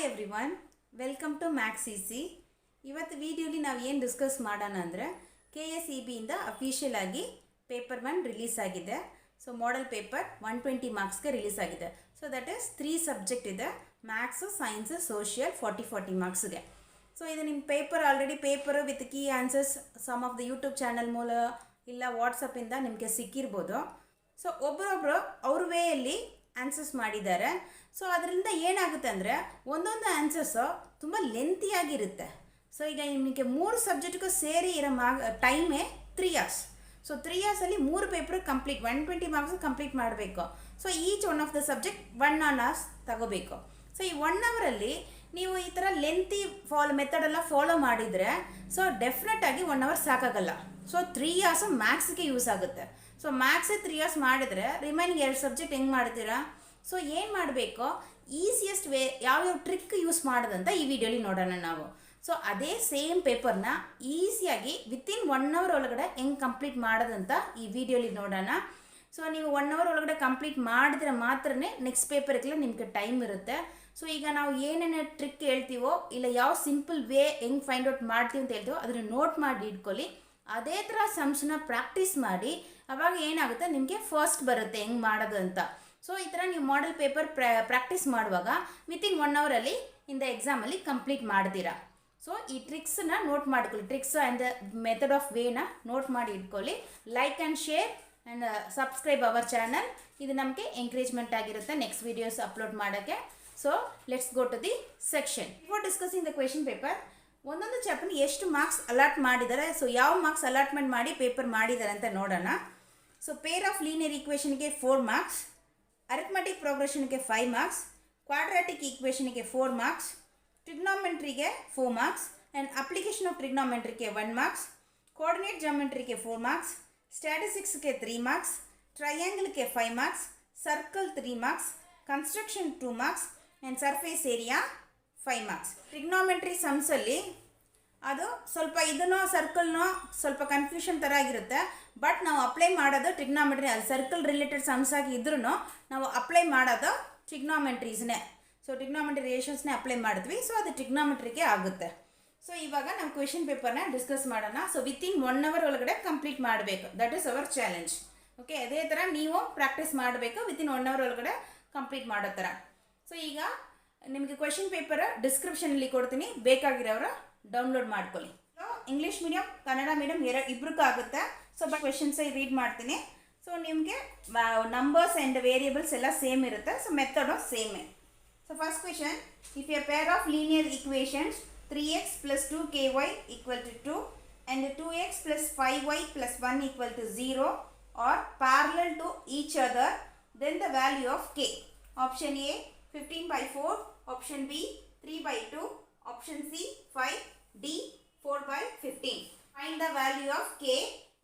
Everyone, welcome to Max Easy. ಇವತ್ತು ವಿಡಿಯೋಲಿ ನಾವು ಏನು ಡಿಸ್ಕಸ್ ಮಾಡೋಣ ಅಂದರೆ KSEBಯಿಂದ ಅಫಿಷಿಯಲ್ ಆಗಿ ಪೇಪರ್ 1 ರಿಲೀಸ್ ಆಗಿದೆ. ಸೊ ಮಾಡೆಲ್ ಪೇಪರ್ 120 ಮಾರ್ಕ್ಸ್ಗೆ ರಿಲೀಸ್ ಆಗಿದೆ. ಸೊ ದಟ್ ಈಸ್ 3 ಸಬ್ಜೆಕ್ಟ್ ಇದೆ, ಮ್ಯಾಥ್ಸು, ಸೈನ್ಸು, ಸೋಷಿಯಲ್, 40 ಮಾರ್ಕ್ಸ್ಗೆ. ಸೊ ಇದು ನಿಮ್ಮ paper already paper with key answers some of the YouTube channel ಮೂಲ ಇಲ್ಲ ವಾಟ್ಸಪ್ಪಿಂದ ನಿಮಗೆ ಸಿಕ್ಕಿರ್ಬೋದು. ಸೊ ಒಬ್ಬರೊಬ್ಬರು ಅವ್ರ ವೇಯಲ್ಲಿ ಆನ್ಸರ್ಸ್ ಮಾಡಿದ್ದಾರೆ. ಸೊ ಅದರಿಂದ ಏನಾಗುತ್ತೆ ಅಂದರೆ ಒಂದೊಂದು ಆನ್ಸರ್ಸು ತುಂಬ ಲೆಂತಿಯಾಗಿರುತ್ತೆ. ಸೊ ಈಗ ನಿಮಗೆ 3 ಸಬ್ಜೆಕ್ಟ್ಗೂ ಸೇರಿ ಇರೋ ಟೈಮೇ 3 hours. ಸೊ 3 hoursಲ್ಲಿ 3 ಪೇಪರ್ ಕಂಪ್ಲೀಟ್ 120 ಮಾರ್ಕ್ಸ್ ಕಂಪ್ಲೀಟ್ ಮಾಡಬೇಕು. So each one of the subject 1 hours ತಗೋಬೇಕು. ಸೊ ಈ 1 hourಲ್ಲಿ ನೀವು ಈ ಥರ ಲೆಂತಿ ಮೆಥಡೆಲ್ಲ ಫಾಲೋ ಮಾಡಿದರೆ ಸೊ ಡೆಫಿನೆಟಾಗಿ 1 hour ಸಾಕಾಗಲ್ಲ. ಸೊ 3 hours ಮ್ಯಾಥ್ಸ್ಗೆ ಯೂಸ್ ಆಗುತ್ತೆ. ಸೊ ಮ್ಯಾಥ್ಸೇ 3 hours ಮಾಡಿದರೆ ರಿಮೈನಿಂಗ್ 2 ಸಬ್ಜೆಕ್ಟ್ ಹೆಂಗೆ ಮಾಡ್ತೀರಾ? ಸೊ ಏನು ಮಾಡಬೇಕು, ಈಸಿಯೆಸ್ಟ್ ವೇ ಯಾವ್ಯಾವ ಟ್ರಿಕ್ ಯೂಸ್ ಮಾಡೋದಂತ ಈ ವಿಡಿಯೋಲಿ ನೋಡೋಣ ನಾವು. ಸೊ ಅದೇ ಸೇಮ್ ಪೇಪರ್ನ ಈಸಿಯಾಗಿ ವಿತಿನ್ 1 hour ಒಳಗಡೆ ಹೆಂಗೆ ಕಂಪ್ಲೀಟ್ ಮಾಡೋದಂತ ಈ ವಿಡಿಯೋಲಿ ನೋಡೋಣ. ಸೊ ನೀವು 1 hour ಒಳಗಡೆ ಕಂಪ್ಲೀಟ್ ಮಾಡಿದ್ರೆ ಮಾತ್ರ ನೆಕ್ಸ್ಟ್ ಪೇಪರ್ಗೆಲ್ಲ ನಿಮಗೆ ಟೈಮ್ ಇರುತ್ತೆ. ಸೊ ಈಗ ನಾವು ಏನೇನು ಟ್ರಿಕ್ ಹೇಳ್ತೀವೋ ಇಲ್ಲ ಯಾವ ಸಿಂಪಲ್ ವೇ ಹೆಂಗೆ ಫೈಂಡ್ ಔಟ್ ಮಾಡ್ತೀವಿ ಅಂತ ಹೇಳ್ತೀವೋ ಅದನ್ನು ನೋಟ್ ಮಾಡಿ ಇಟ್ಕೊಳ್ಳಿ. ಅದೇ ಥರ ಸಮ್ಸ್ನ ಪ್ರಾಕ್ಟೀಸ್ ಮಾಡಿ, ಅವಾಗ ಏನಾಗುತ್ತೆ ನಿಮಗೆ ಫಸ್ಟ್ ಬರುತ್ತೆ ಹೆಂಗೆ ಮಾಡೋದು ಅಂತ. ಸೊ ಈ ಥರ ನೀವು ಮಾಡೆಲ್ ಪೇಪರ್ ಪ್ರಾಕ್ಟೀಸ್ ಮಾಡುವಾಗ ವಿತಿನ್ 1 hourಲ್ಲಿ ಇಂದ ಎಕ್ಸಾಮಲ್ಲಿ ಕಂಪ್ಲೀಟ್ ಮಾಡ್ತೀರಾ. ಸೊ ಈ ಟ್ರಿಕ್ಸನ್ನ ನೋಟ್ ಮಾಡ್ಕೊಳ್ಳಿ, tricks and the method of ವೇನ ನೋಟ್ ಮಾಡಿ ಇಟ್ಕೊಳ್ಳಿ. Like and share and subscribe our channel. ಇದು ನಮಗೆ ಎಂಕರೇಜ್ಮೆಂಟ್ ಆಗಿರುತ್ತೆ ನೆಕ್ಸ್ಟ್ ವೀಡಿಯೋಸ್ ಅಪ್ಲೋಡ್ ಮಾಡೋಕ್ಕೆ. So let's go to the section. Before discussing the question paper, ಒಂದೊಂದು ಚಾಪ್ಟರ್ನ ಎಷ್ಟು ಮಾರ್ಕ್ಸ್ ಅಲಾಟ್ ಮಾಡಿದ್ದಾರೆ, ಸೊ ಯಾವ ಮಾರ್ಕ್ಸ್ ಅಲಾಟ್ಮೆಂಟ್ ಮಾಡಿ ಪೇಪರ್ ಮಾಡಿದ್ದಾರೆ ಅಂತ ನೋಡೋಣ. ಸೊ ಪೇರ್ ಆಫ್ ಲೀನಿಯರ್ ಈಕ್ವೇಷನ್ಗೆ 4 marks, ಅರಿಥ್ಮೆಟಿಕ್ ಪ್ರೋಗ್ರೆಷನ್ಗೆ 5 marks, ಕ್ವಾಡ್ರಾಟಿಕ್ ಈಕ್ವೇಷನ್ಗೆ 4 marks, ಟ್ರಿಗ್ನೋಮೆಟ್ರಿಗೆ 4 marks ಆ್ಯಂಡ್ ಅಪ್ಲಿಕೇಶನ್ ಆಫ್ ಟ್ರಿಗ್ನೋಮೆಟ್ರಿಗೆ 1 marks, ಕೋಆರ್ಡಿನೇಟ್ ಜಾಮೆಟ್ರಿಗೆ 4 marks, ಸ್ಟ್ಯಾಟಿಸ್ಟಿಕ್ಸ್ಗೆ 3 marks, ಟ್ರಯಾಂಗಲ್ಗೆ 5 marks, circle 3 marks, construction 2 marks and surface area 5 marks. Trigonometry ಸಮ್ಸಲ್ಲಿ ಅದು ಸ್ವಲ್ಪ ಇದನ್ನೋ ಸರ್ಕಲ್ನೋ ಸ್ವಲ್ಪ ಕನ್ಫ್ಯೂಷನ್ ಥರ ಆಗಿರುತ್ತೆ. ಬಟ್ ನಾವು ಅಪ್ಲೈ ಮಾಡೋದು ಟ್ರಿಗ್ನೋಮೆಟ್ರಿ, ಅದು ಸರ್ಕಲ್ ರಿಲೇಟೆಡ್ ಸಮ್ಸ್ ಆಗಿ ಇದ್ರೂ ನಾವು ಅಪ್ಲೈ ಮಾಡೋದು ಟ್ರಿಗ್ನೋಮೆಟ್ರೀಸ್ನೇ. ಸೊ ಟ್ರಿಗ್ನೋಮೆಟ್ರಿ ರಿಲೇಷನ್ಸ್ನೇ ಅಪ್ಲೈ ಮಾಡಿದ್ವಿ. ಸೊ ಅದು ಟ್ರಿಗ್ನೋಮೆಟ್ರಿಗೆ ಆಗುತ್ತೆ. ಸೊ ಇವಾಗ ನಾವು ಕ್ವೆಶನ್ ಪೇಪರ್ನ ಡಿಸ್ಕಸ್ ಮಾಡೋಣ. ಸೊ ವಿತಿನ್ 1 hour ಒಳಗಡೆ ಕಂಪ್ಲೀಟ್ ಮಾಡಬೇಕು, that is our challenge. Okay, ಅದೇ ಥರ ನೀವು ಪ್ರಾಕ್ಟೀಸ್ ಮಾಡಬೇಕು ವಿತಿನ್ 1 hour ಒಳಗಡೆ ಕಂಪ್ಲೀಟ್ ಮಾಡೋ ಥರ. ಸೊ ಈಗ ನಿಮಗೆ ಕ್ವೆಶನ್ ಪೇಪರ್ ಡಿಸ್ಕ್ರಿಪ್ಷನಲ್ಲಿ ಕೊಡ್ತೀನಿ, ಬೇಕಾಗಿರೋರು ಡೌನ್ಲೋಡ್ ಮಾಡ್ಕೊಳ್ಳಿ. So English medium Kannada medium ಇಬ್ಬರಿಗೂ ಆಗುತ್ತೆ. ಸೊ ಬಟ್ ಕ್ವೆಶನ್ಸ್ ರೀಡ್ ಮಾಡ್ತೀನಿ. ಸೊ ನಿಮಗೆ ನಂಬರ್ಸ್ ಆ್ಯಂಡ್ ವೇರಿಯೇಬಲ್ಸ್ ಎಲ್ಲ ಸೇಮ್ ಇರುತ್ತೆ. ಸೊ ಮೆಥಡು ಸೇಮೇ. So first question, if a pair of linear equations 3x plus 2ky equal to 2 and 2x plus 5y plus 1 equal to 0 are parallel to each other, then the value of k. Option A 15/4, option B 3/2, option C 5, D 4/15. Find the value of k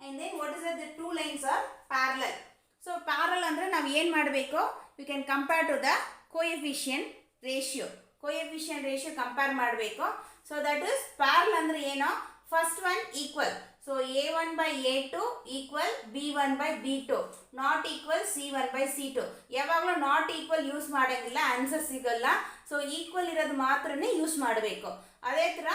and then what is that the two lines are parallel. So parallel ಅಂದ್ರೆ ನಾವು ಏನು ಮಾಡಬೇಕು, we can compare to the coefficient ratio. coefficient ratio compare ಮಾಡಬೇಕು. So that is parallel ಅಂದರೆ ಏನು, first one equal. So A1/A2 equal B1/B2 not equal C1/C2. ಯಾವಾಗಲೂ not equal use ಮಾಡೋಂಗಿಲ್ಲ, answer ಸಿಗಲ್ಲ. ಸೊ ಈಕ್ವಲ್ ಇರೋದು ಮಾತ್ರನೇ ಯೂಸ್ ಮಾಡಬೇಕು. ಅದೇ ಥರ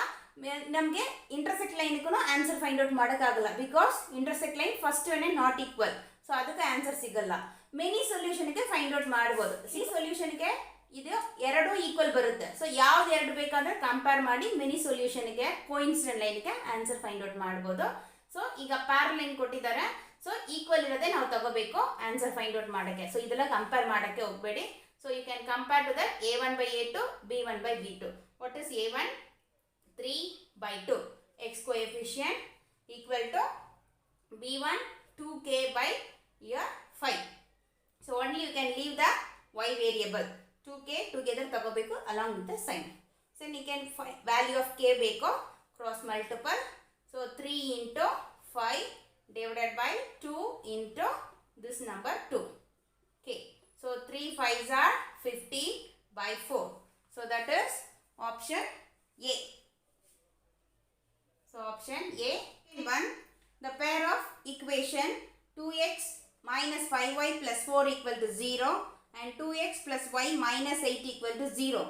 ನಮಗೆ ಇಂಟರ್ಸೆಕ್ಟ್ ಲೈನ್ಗೂ ಆನ್ಸರ್ ಫೈಂಡ್ ಔಟ್ ಮಾಡೋಕ್ಕಾಗಲ್ಲ, ಬಿಕಾಸ್ ಇಂಟರ್ಸೆಕ್ಟ್ ಲೈನ್ ಫಸ್ಟ್ ಒನ್ನೇ ನಾಟ್ ಈಕ್ವಲ್. ಸೊ ಅದಕ್ಕೆ ಆನ್ಸರ್ ಸಿಗಲ್ಲ. ಮೆನಿ ಸೊಲ್ಯೂಷನ್ಗೆ ಫೈಂಡ್ ಔಟ್ ಮಾಡ್ಬೋದು. ಸಿ ಸೊಲ್ಯೂಷನ್ಗೆ ಇದು 2 ಈಕ್ವಲ್ ಬರುತ್ತೆ. ಸೊ ಯಾವ್ದು 2 ಬೇಕಂದ್ರೆ ಕಂಪೇರ್ ಮಾಡಿ ಮೆನಿ ಸೊಲ್ಯೂಷನ್ಗೆ ಕೋಇನ್ಸಿಡೆಂಟ್ ಲೈನ್ಗೆ ಆನ್ಸರ್ ಫೈಂಡ್ ಔಟ್ ಮಾಡ್ಬೋದು. ಸೊ ಈಗ ಪ್ಯಾರಲ್ ಲೈನ್ ಕೊಟ್ಟಿದ್ದಾರೆ. ಸೊ ಈಕ್ವಲ್ ಇರೋದೇ ನಾವು ತಗೋಬೇಕು ಆನ್ಸರ್ ಫೈಂಡ್ ಔಟ್ ಮಾಡೋಕ್ಕೆ. ಸೊ ಇದೆಲ್ಲ ಕಂಪೇರ್ ಮಾಡೋಕ್ಕೆ ಹೋಗಬೇಡಿ. So you can compare to that A1/A2, B1/B2. What is A1? 3/2. X coefficient equal to B1 2k/5. So only you can leave the y variable 2k together ತಗೋಬೇಕು along with the sign. So you can find value of k ಬೇಕು, cross multiple. So 3 into 5 divided by 2 into this number 2. Okay. So 3 5s are 50/4. So that is option A. So option A. 1. The pair of equation 2x minus 5y plus 4 equal to 0 and 2x plus y minus 8 equal to 0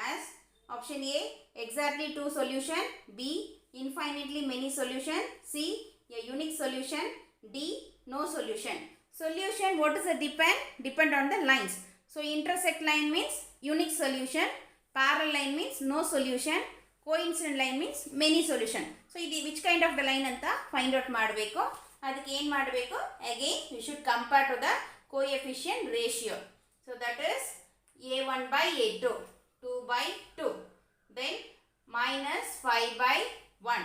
as Option A, exactly two solution. B, infinitely many solution. C, a unique solution. D, no solution. Solution, what is the depend? Depend on the lines. So intersect line means unique solution. Parallel line means no solution. Coincident line means many solution. So ಇದು which kind of the line ಅಂತ find out ಮಾಡಬೇಕು. ಅದಕ್ಕೆ ಏನು ಮಾಡಬೇಕು? Again we should compare to the coefficient ratio. So that is a1 by a2, 2 by 2, then minus 5 by 1,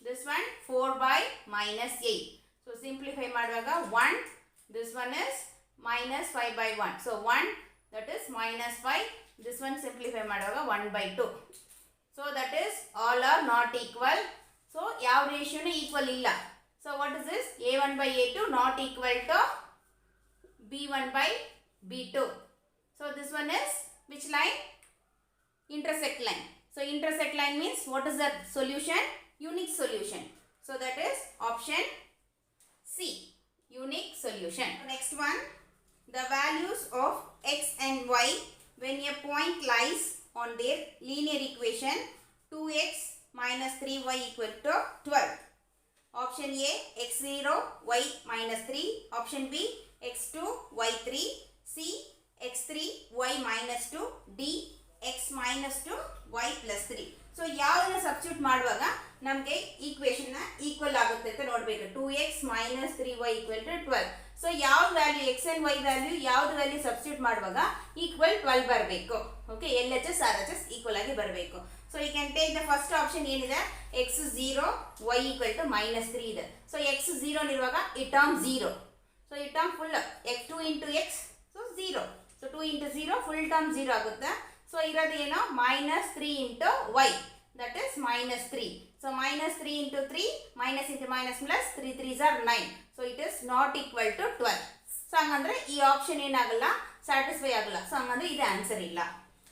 this one 4 by minus 8. So simplify ಮಾಡುವಾಗ 1, this one is minus 5 by 1. So 1, that is minus 5, this one simplify ಮಾಡುವಾಗ 1 by 2. So that is all are not equal. So ಯಾವ ರೇಷಿಯೋನು equal ಇಲ್ಲ. So what is this? a1 by a2 not equal to b1 by b2. So this one is which line? Intersect line. So intersect line means what is the solution? Unique solution. So that is option C, unique solution. Next one, the values of x and y when a point lies on their linear equation 2x minus 3y equal to 12. Option A, x0 y minus 3. Option B, x2 y3. C, x3 y minus 2. D, x minus 2 y plus 3. So ಯಾವುದನ್ನ substitute ಮಾಡುವಾಗ ನಮಗೆ equation equal ಆಗುತ್ತೆ ಅಂತ ನೋಡಬೇಕು. 2x minus 3y equal to 12. So ಯಾವ value x and y value ಯಾವ್ದು value substitute ಮಾಡುವಾಗ equal 12 ಬರಬೇಕು. Okay, L H S R H S equal ಆಗಿ ಬರಬೇಕು. So you can take the first option ಏನಿದೆ, x 0 y equal to minus 3 ಇದೆ. So x 0 ಇರುವಾಗ ಈ ಟರ್ಮ್ 0. ಸೊ ಈ term full x 2 into x, so 0. So 2 into 0 full term 0 ಆಗುತ್ತೆ. So ಇರೋದು ಏನು, minus 3 into y, that is minus 3. So minus 3 into 3, minus into minus plus 3 3s are 9. So it is not equal to 12. So ಹಂಗಂದ್ರೆ ಈ option ಏನಾಗಲ್ಲ, satisfy ಆಗಲ್ಲ. So ಹಂಗಂದ್ರೆ ಇದು answer ಇಲ್ಲ.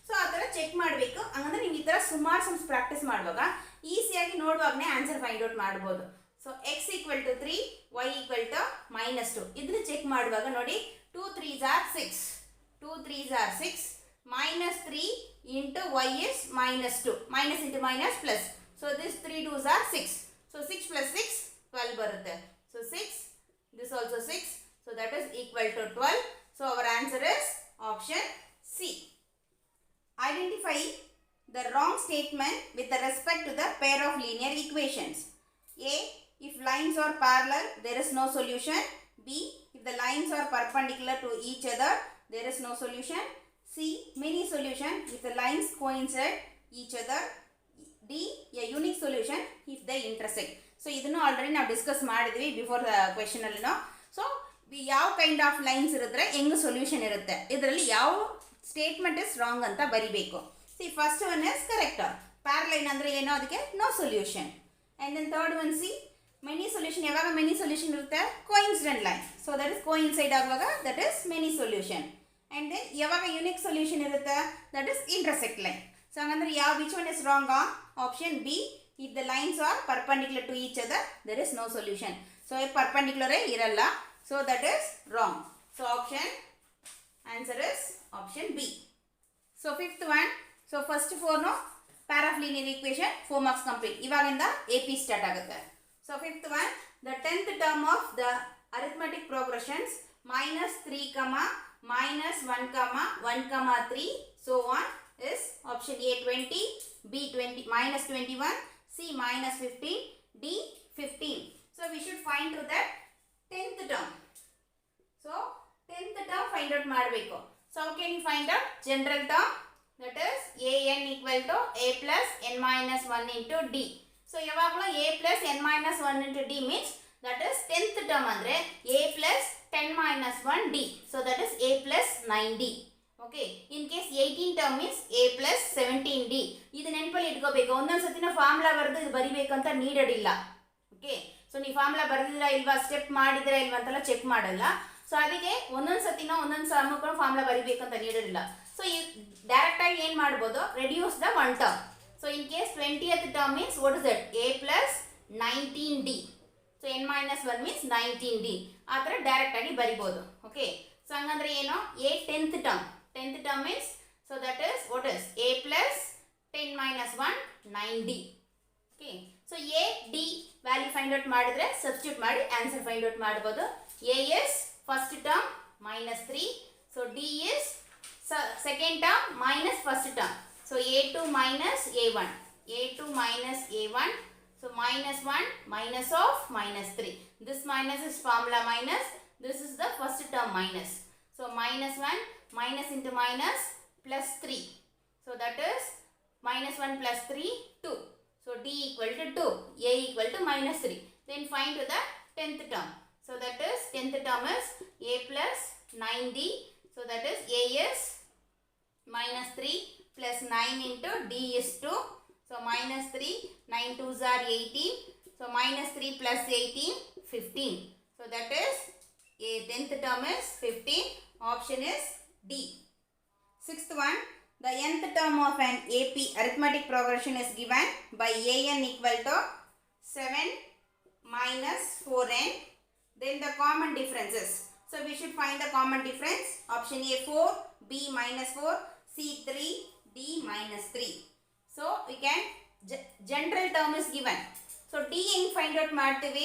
ಸೊ ಆ ಥರ ಚೆಕ್ ಮಾಡಬೇಕು. ಹಂಗಂದ್ರೆ ನೀವು ಈ ಥರ ಸುಮಾರು ಸಮ್ಸ್ ಪ್ರಾಕ್ಟೀಸ್ ಮಾಡುವಾಗ ಈಸಿಯಾಗಿ ನೋಡುವಾಗನೇ ಆನ್ಸರ್ ಫೈಂಡ್ ಔಟ್ ಮಾಡ್ಬೋದು. So x equal to 3, y equal to minus 2 ಇದನ್ನ ಚೆಕ್ ಮಾಡುವಾಗ ನೋಡಿ, 2 3s are 6, 2 3s are 6, minus 3 into y is minus 2, minus into minus plus. So this 3 2s are 6. So 6 plus 6, 12 ಬರುತ್ತೆ. So 6, this also 6. So that is equal to 12. So our answer is option C. Identify the wrong statement with respect to the pair of linear equations. A, if lines are parallel, there is no solution. B, if the lines are perpendicular to each other, there is no solution. C, many solution if the lines coincide each other. D, a unique solution if they intersect. So ಇದನ್ನು already ನಾವು discuss ಮಾಡಿದ್ವಿ before the question ಅಲ್ಲಿ. So ಯಾವ kind of lines ಇರಿದ್ರೆ ಹೆಂಗ್ solution ಇರುತ್ತೆ, ಇದರಲ್ಲಿ ಯಾವ statement is wrong ಅಂತ ಬರಿಬೇಕು. See first one is correct. Parallel line ಅಂದ್ರೆ ಏನೋ, ಅದಕ್ಕೆ no solution. And then third one see many solution. ಯಾವಾಗ ಮೆನಿ ಸೊಲ್ಯೂಷನ್ ಇರುತ್ತೆ, coincident line. So that is coincide ಆಗುವಾಗ that is many solution. And then ಯಾವಾಗ unique solution ಇರುತ್ತೆ, that is intersect line. So ಹಂಗಂದ್ರೆ ಯಾವ which one is wrong? Option B, if the lines are perpendicular to each other there is no solution. So ಪರ್ಪೆಂಡಿಕ್ಯುಲರೇ ಇರಲ್ಲ. So that is wrong. So option answer is option B. So fifth one, so first 4 pair of linear equation 4 marks complete. ಇವಾಗಿಂದ AP start ಆಗುತ್ತೆ. So fifth one, the 10th term of the arithmetic progressions minus 3, minus 1, 1, 3, so on is option A 20, B 20, minus 21, C minus 15, D 15. So we should find to that 10th term. So 10th term find out ಮಾಡಬೇಕು. So how can you find out? General term, that is an equal to a plus n minus 1 into d. So ಯಾವಾಗಲೂ a plus n minus 1 into d means that is 10th term ಅಂದ್ರೆ a plus 10 minus 1 d. So that is a plus 9d. Okay. In case 18 term is a plus 17d. ಇದು ನೆನಪಲ್ಲಿ ಇಟ್ಕೋಬೇಕು. ಒಂದೊಂದು ಸತಿನ formula ಬರೆದು ಇದು ಬರಿಬೇಕಂತ needed ಇಲ್ಲ. Okay. So ನೀವು formula ಬರೆದಿರಾ ಇಲ್ವಾ, ಸ್ಟೆಪ್ ಮಾಡಿದಿರಾ ಇಲ್ವಾ ಅಂತೆಲ್ಲ ಚೆಕ್ ಮಾಡಲ್ಲ. ಸೊ ಅದಕ್ಕೆ ಒಂದೊಂದು ಸತಿನ ಒಂದೊಂದು ಸಮಕ್ಕೂ ಫಾರ್ಮುಲಾ ಬರಿಬೇಕಂತ ನೀಡೆಡ್ ಇಲ್ಲ. ಸೊ ಈ ಡೈರೆಕ್ಟ್ ಆಗಿ ಏನು ಮಾಡ್ಬೋದು, reduce the one term. So in case 20th term means what is that, a plus 19d. So n minus 1 means 19d. ಆ ಥರ ಡೈರೆಕ್ಟ್ ಆಗಿ ಬರಿಬೋದು. ಓಕೆ. ಸೊ ಹಂಗಂದ್ರೆ ಏನು, a 10th term means, so that is what is a plus 10 9D. Okay, so A, D value find out ಮಾಡಿದ್ರೆ substitute ಮಾಡಿ answer find out ಮಾಡಬಹುದು. A is first term minus 3. So D is second term minus first term. So A2 minus A1. A2 minus A1. So minus 1 minus of minus 3. This minus is formula minus. This is the first term minus. So minus 1 minus into minus plus 3. So that is minus 1 plus 3 2. So D equal to 2. A equal to minus 3. Then find the 10th term. So that is 10th term is A plus 9D. So that is A is minus 3 plus 9 into D is 2. So minus 3, 9 2s are 18. So minus 3 plus 18, 15. So that is a 10th term is 15. Option is D. Sixth one, the nth term of an AP arithmetic progression is given by an equal to 7 minus 4n. Then the common differences. So we should find the common difference. Option A 4, B minus 4, C 3, D minus 3. So we can general term is given. So D ಹೆಂಗೆ find out ಮಾಡ್ತೀವಿ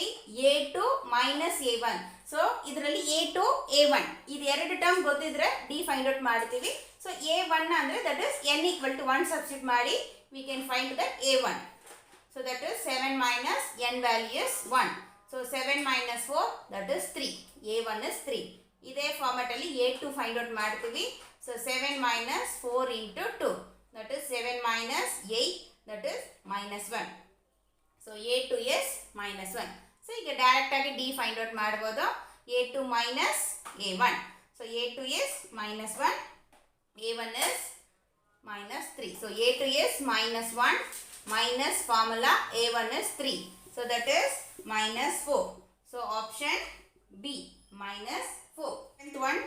A2 minus A1. So ಇದರಲ್ಲಿ A2 A1 ಇದು ಎರಡು term ಗೊತ್ತಿದ್ರೆ D find out ಮಾಡ್ತೀವಿ. So A1 ಅಂದ್ರೆ that is n equal to 1 substitute ಮಾಡಿ we can find that A1. So that is 7 minus n value is 1. So 7 minus 4 that is 3. A1 is 3. ಇದೇ format ಅಲ್ಲಿ A2 find out ಮಾಡ್ತೀವಿ. So 7 minus 4 into 2 that is 7 minus 8 that is minus 1. So A2 is minus 1. So ಈಗ direct ಆಗಿ D find out ಮಾಡಬಹುದು. A2 minus A1. So A2 is minus 1. A1 is minus 3. So A2 is minus 1 minus formula A1 is 3. So that is minus 4. So option B minus 4. And one,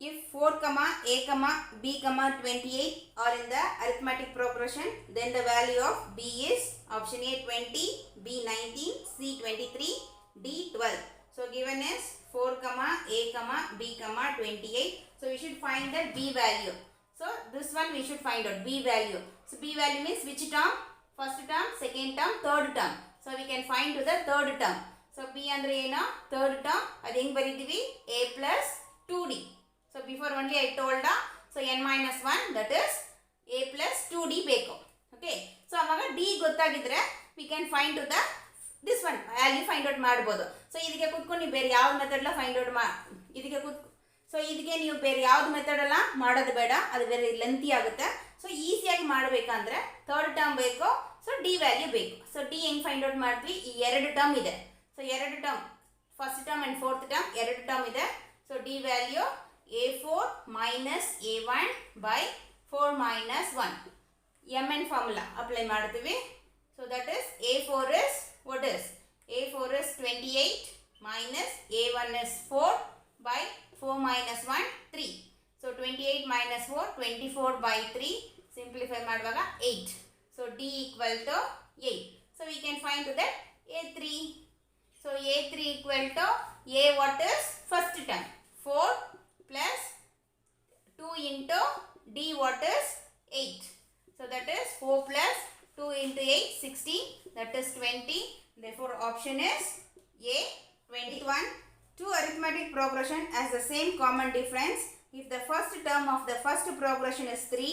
if 4 comma A comma B comma 28 are in the arithmetic progression, then the value of B is option A 20, B 19, C 23, D 12. So given is 4 comma A comma B comma 28. So we should find the B value. So this one we should find out B value. So B value means which term? First term, second term, third term. So we can find to the third term. So B andre ena third term adu heng baridivi A plus 2D. So before only I told so n minus 1 that is A plus 2D ಬೇಕು. Okay. So ಅವಾಗ D ಗೊತ್ತಾಗಿದ್ರೆ we can find to the this one value find out ಮಾಡಬಹುದು. So ಇದಕ್ಕೆ ಕೂತ್ಕೊಂಡು ನೀವು ಬೇರೆ ಯಾವ method ಲ find out ಇದಕ್ಕೆ ನೀವು ಬೇರೆ ಯಾವ್ದು ಮೆಥಡ್ ಎಲ್ಲ ಮಾಡೋದು ಬೇಡ, ಅದು ಬೇರೆ ಲೆಂತಿ ಆಗುತ್ತೆ. ಸೊ ಈಸಿಯಾಗಿ ಮಾಡಬೇಕಂದ್ರೆ ಥರ್ಡ್ ಟರ್ಮ್ ಬೇಕು. ಸೊ ಡಿ ವ್ಯಾಲ್ಯೂ ಬೇಕು. ಸೊ ಡಿ ಹೆಂಗೆ ಫೈಂಡ್ ಔಟ್ ಮಾಡ್ತೀವಿ, ಈ ಎರಡು ಟರ್ಮ್ ಇದೆ. ಸೊ ಎರಡು term first term and fourth term ಎರಡು ಟರ್ಮ್ ಇದೆ. So D value A4 minus A1 by 4 minus 1. MN formula apply ಮಾಡ್ತೀವಿ. So that is A4 is what is? A4 is 28 minus A1 is 4 by 4 minus 1 3. So 28 minus 4 24 by 3. Simplify ಮಾಡುವಾಗ 8. So D equal to 8. So we can find to that A3. So A3 equal to A what is first term 4 plus 2 into D what is 8. So that is 4 plus 2 into 8 16 that is 20. Therefore option is A 21. Two arithmetic progression has the same common difference if the first term of the first progression is 3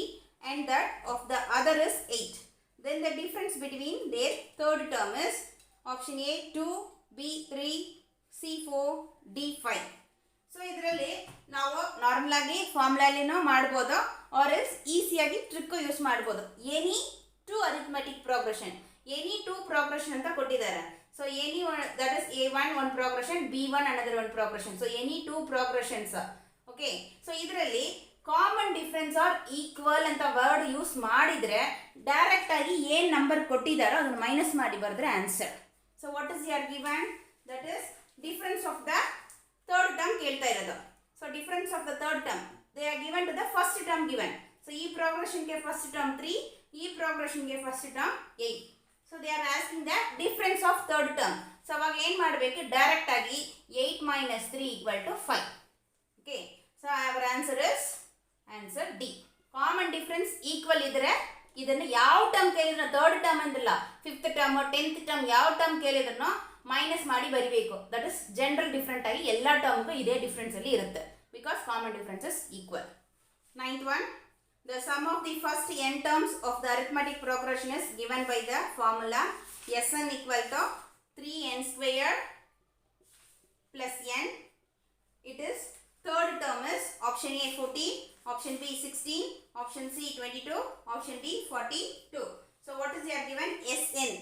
and that of the other is 8. Then the difference between their third term is option A 2, B 3, C 4, D 5. So ಇದರಲ್ಲಿ ನಾವು normal ಆಗಿ ಫಾರ್ಮುಲಾಲಿನೂ ಮಾಡ್ಬೋದು or else ಈಸಿಯಾಗಿ trick use ಮಾಡ್ಬೋದು. Any two arithmetic progression, any two progression ಅಂತ ಕೊಟ್ಟಿದ್ದಾರೆ. So any that is A1 one progression, B1 another one progression. So any two progressions. Okay. So ಇದರಲ್ಲಿ ಕಾಮನ್ ಡಿಫ್ರೆನ್ಸ್ ಆರ್ ಈಕ್ವಲ್ ಅಂತ word use ಮಾಡಿದರೆ direct ಆಗಿ ಏನು number ಕೊಟ್ಟಿದ್ದಾರೋ ಅದನ್ನು minus ಮಾಡಿ ಬರೆದ್ರೆ answer. So what is your given, that is difference of the third term ಕೇಳ್ತಾ ಇರೋದು. So difference of the third term they are given to the first term given. So ಈ ಪ್ರೋಗ್ರೆಷನ್ಗೆ ಫಸ್ಟ್ ಟರ್ಮ್ 3, ಈ ಪ್ರೋಗ್ರೆಷನ್ಗೆ first term 8. So they are asking the difference of third term. So ಅವಾಗ ಏನು ಮಾಡಬೇಕು, direct ಆಗಿ 8 minus 3 equal to 5. Okay. So our answer is answer D. Common difference equal ಇದ್ರೆ ಇದನ್ನು ಯಾವ ಟರ್ಮ್ ಕೇಳಿದ್ರು ಥರ್ಡ್ ಟರ್ಮ್ ಅಂದಿಲ್ಲ, ಫಿಫ್ತ್ ಟರ್ಮ್ 10th ಟರ್ಮ್ ಯಾವ ಟರ್ಮ್ ಕೇಳಿದ್ರು ಮೈನಸ್ ಮಾಡಿ ಬರಿಬೇಕು. ದಟ್ ಇಸ್ ಜನರಲ್ ಡಿಫ್ರೆಂಟ್ ಆಗಿ ಎಲ್ಲ ಟರ್ಮ್ಗೂ ಇದೇ ಡಿಫ್ರೆನ್ಸ್ ಅಲ್ಲಿ ಇರುತ್ತೆ, because common difference is equal. 9th one, the sum of the first n terms of the arithmetic progression is given by the formula Sn equal to 3n squared plus n. It is third term is option A 14, option B 16, option C 22, option D 42. So what is here given? Sn,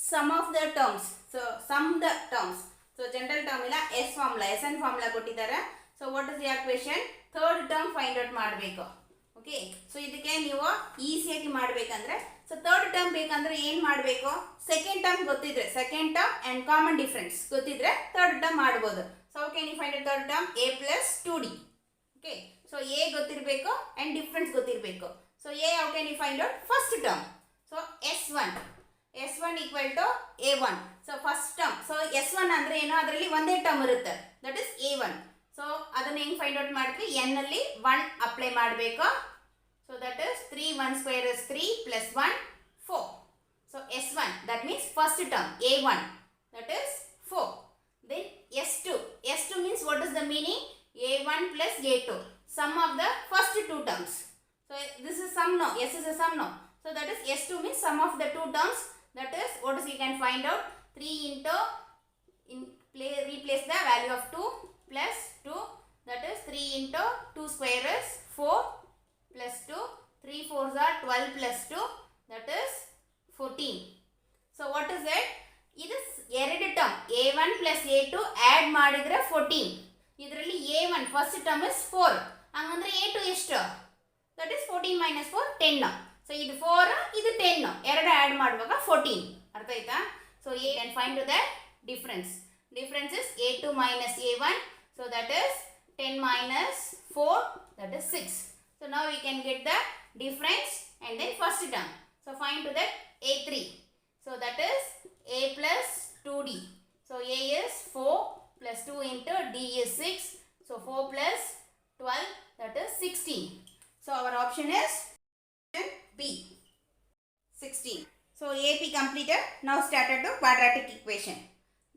sum of the terms. So sum the terms. So general term illa S formula, Sn formula ಕೊಟ್ಟಿದ್ದಾರೆ. So what is your question? Third term find out ಮಾಡಬೇಕು. Okay, so ಇದಕ್ಕೆ ನೀವು ಈಸಿಯಾಗಿ ಮಾಡಬೇಕಂದ್ರೆ, so third term ಬೇಕಂದ್ರೆ ಏನು ಮಾಡಬೇಕು? Second term ಗೊತ್ತಿದ್ರೆ, second term and common difference ಗೊತ್ತಿದ್ರೆ ಥರ್ಡ್ ಟರ್ಮ್ ಮಾಡ್ಬೋದು. So how can you find out third term? A plus 2D. Okay, so A ಗೊತ್ತಿರಬೇಕು ಆ್ಯಂಡ್ ಡಿಫ್ರೆನ್ಸ್ ಗೊತ್ತಿರಬೇಕು. So A how can you find out? First term. So S1 equal to A1. So first term. So S1 ಅಂದರೆ ಏನು? ಅದರಲ್ಲಿ ಒಂದೇ term ಇರುತ್ತೆ, that is A1. So ಅದನ್ನು ಹೆಂಗೆ find out ಮಾಡ್ತೀವಿ? n ಅಲ್ಲಿ 1 ಅಪ್ಲೈ ಮಾಡಬೇಕು. So that is 3 1 square is 3 plus 1 4. So S1 that means first term A1, that is 4. Then S2 means what is the meaning? A1 plus A2, sum of the first two terms. So this is sum now, S is a sum now. So that is S2 means sum of the two terms, that is what is you can find out? 3 into replace the value of 2 plus 2, that is 3 into 2 square is 4 plus 2, 3 4s are 12 plus 2, that is 14. So what is it? This ಎರಡು term A1 plus A2 add ಮಾಡಿದ್ರೆ 14. ಇದರಲ್ಲಿ A1 first term is 4. ಹಂಗಂದ್ರೆ A2 ಎಷ್ಟು? That is 14 minus 4 10. So ಇದು 4 ಇದು 10, ಎರಡು add ಮಾಡುವಾಗ 14. ಅರ್ಥ ಆಯ್ತಾ? So you can find the difference. Difference is A2 minus A1. So that is 10 minus 4, that is 6. So now we can get the difference and then first term. So find to that A3. So that is A plus 2D. So A is 4 plus 2 into D is 6. So 4 plus 12, that is 16. So our option is B, 16. So AP completed. Now started the quadratic equation.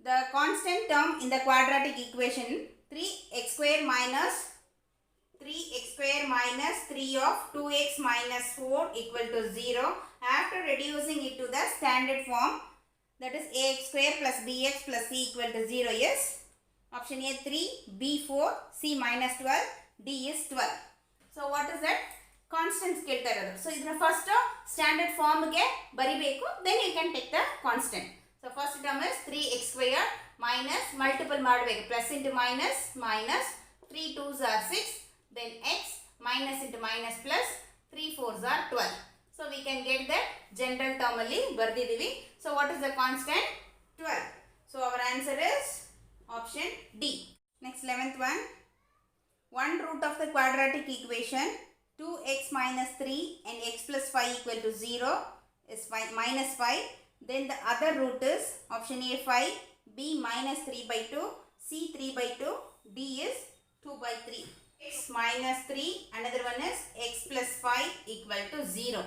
The constant term in the quadratic equation 3x square minus 3 of 2x minus 4 equal to 0. After reducing it to the standard form, that is ax square plus bx plus c equal to 0 is option A 3, B 4, C minus 12, D is 12. So what is that? Constants ಕೇಳ್ತಾ ಇರೋದು. So ಇದನ್ನ first standard form ಗೆ ಬರಿಬೇಕು, then you can take the constant. So first term is 3x square minus multiple ಮಾಡಬೇಕು, plus into minus minus 3 2s are 6, then x minus into minus plus 3 4s are 12. So we can get that general term ಅಲ್ಲಿ ಬರ್ದಿದ್ದೀವಿ. So what is the constant? 12. So our answer is option D. Next 11th one. One root of the quadratic equation 2x minus 3 and x plus 5 equal to 0 is minus 5. Then the other root is option A 5, B minus 3 by 2, C 3 by 2, D is 2 by 3. X minus 3, another one is x plus 5 equal to 0.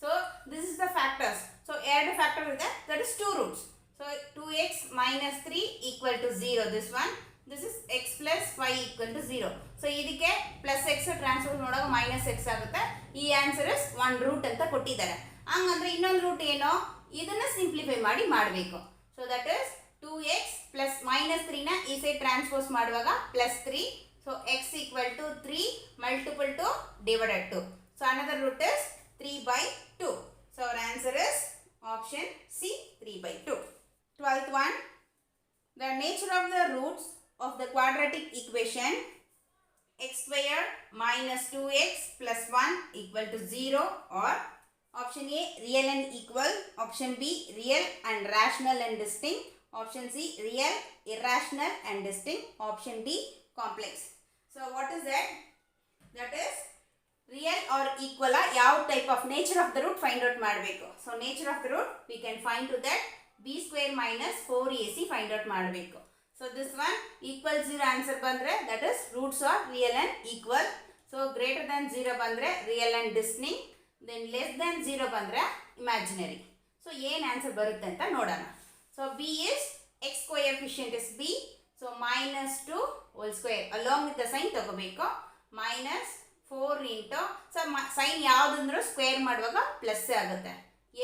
So this is the factors. So add a factor with that is 2 roots. So 2x minus 3 equal to 0, this one. This is x plus 5 equal to 0. So ಇದಕ್ಕೆ plus x transfer ನೋಡಾಗ minus x ಆಗುತ್ತೆ. ಈ answer is 1 root ಅಂತ ಕೊಟ್ಟಿದ್ದಾರೆ. ಹಂಗಂದ್ರೆ ಇನ್ನೊಂದು root ಏನೋ ಇದನ್ನ simplify ಮಾಡಿ ಮಾಡಬೇಕು. So that is 2x plus minus 3 ನ ಈ ಸೈಡ್ ಟ್ರಾನ್ಸ್ಪೋಸ್ ಮಾಡುವಾಗ plus 3. So x equal to 3 multiple to divided 2. So another root is 3 by 2. So our answer is option C, 3 by 2. 12th one. The nature of the roots of the quadratic equation x squared minus 2x plus 1 equal to 0 or option A real and equal, option B real and rational and distinct, option C real, irrational and distinct, option D complex. So what is that? That is real or equal ಯಾವ type of nature of the root find out ಮಾಡಬೇಕು. So nature of the root we can find to that b square minus 4ac find out ಮಾಡಬೇಕು. So this one equal 0 answer ಬಂದ್ರೆ that is roots are real and equal. So greater than 0 ಬಂದ್ರೆ real and distinct. Then less than 0 ಬಂದರೆ imaginary. So ಏನು answer ಬರುತ್ತೆ ಅಂತ ನೋಡೋಣ. So B is X coefficient is B. So -2 whole square along with the sign ತಗೋಬೇಕು. -4 into so sign ಯಾವುದಂದ್ರೂ square ಮಾಡುವಾಗ plus ಆಗುತ್ತೆ.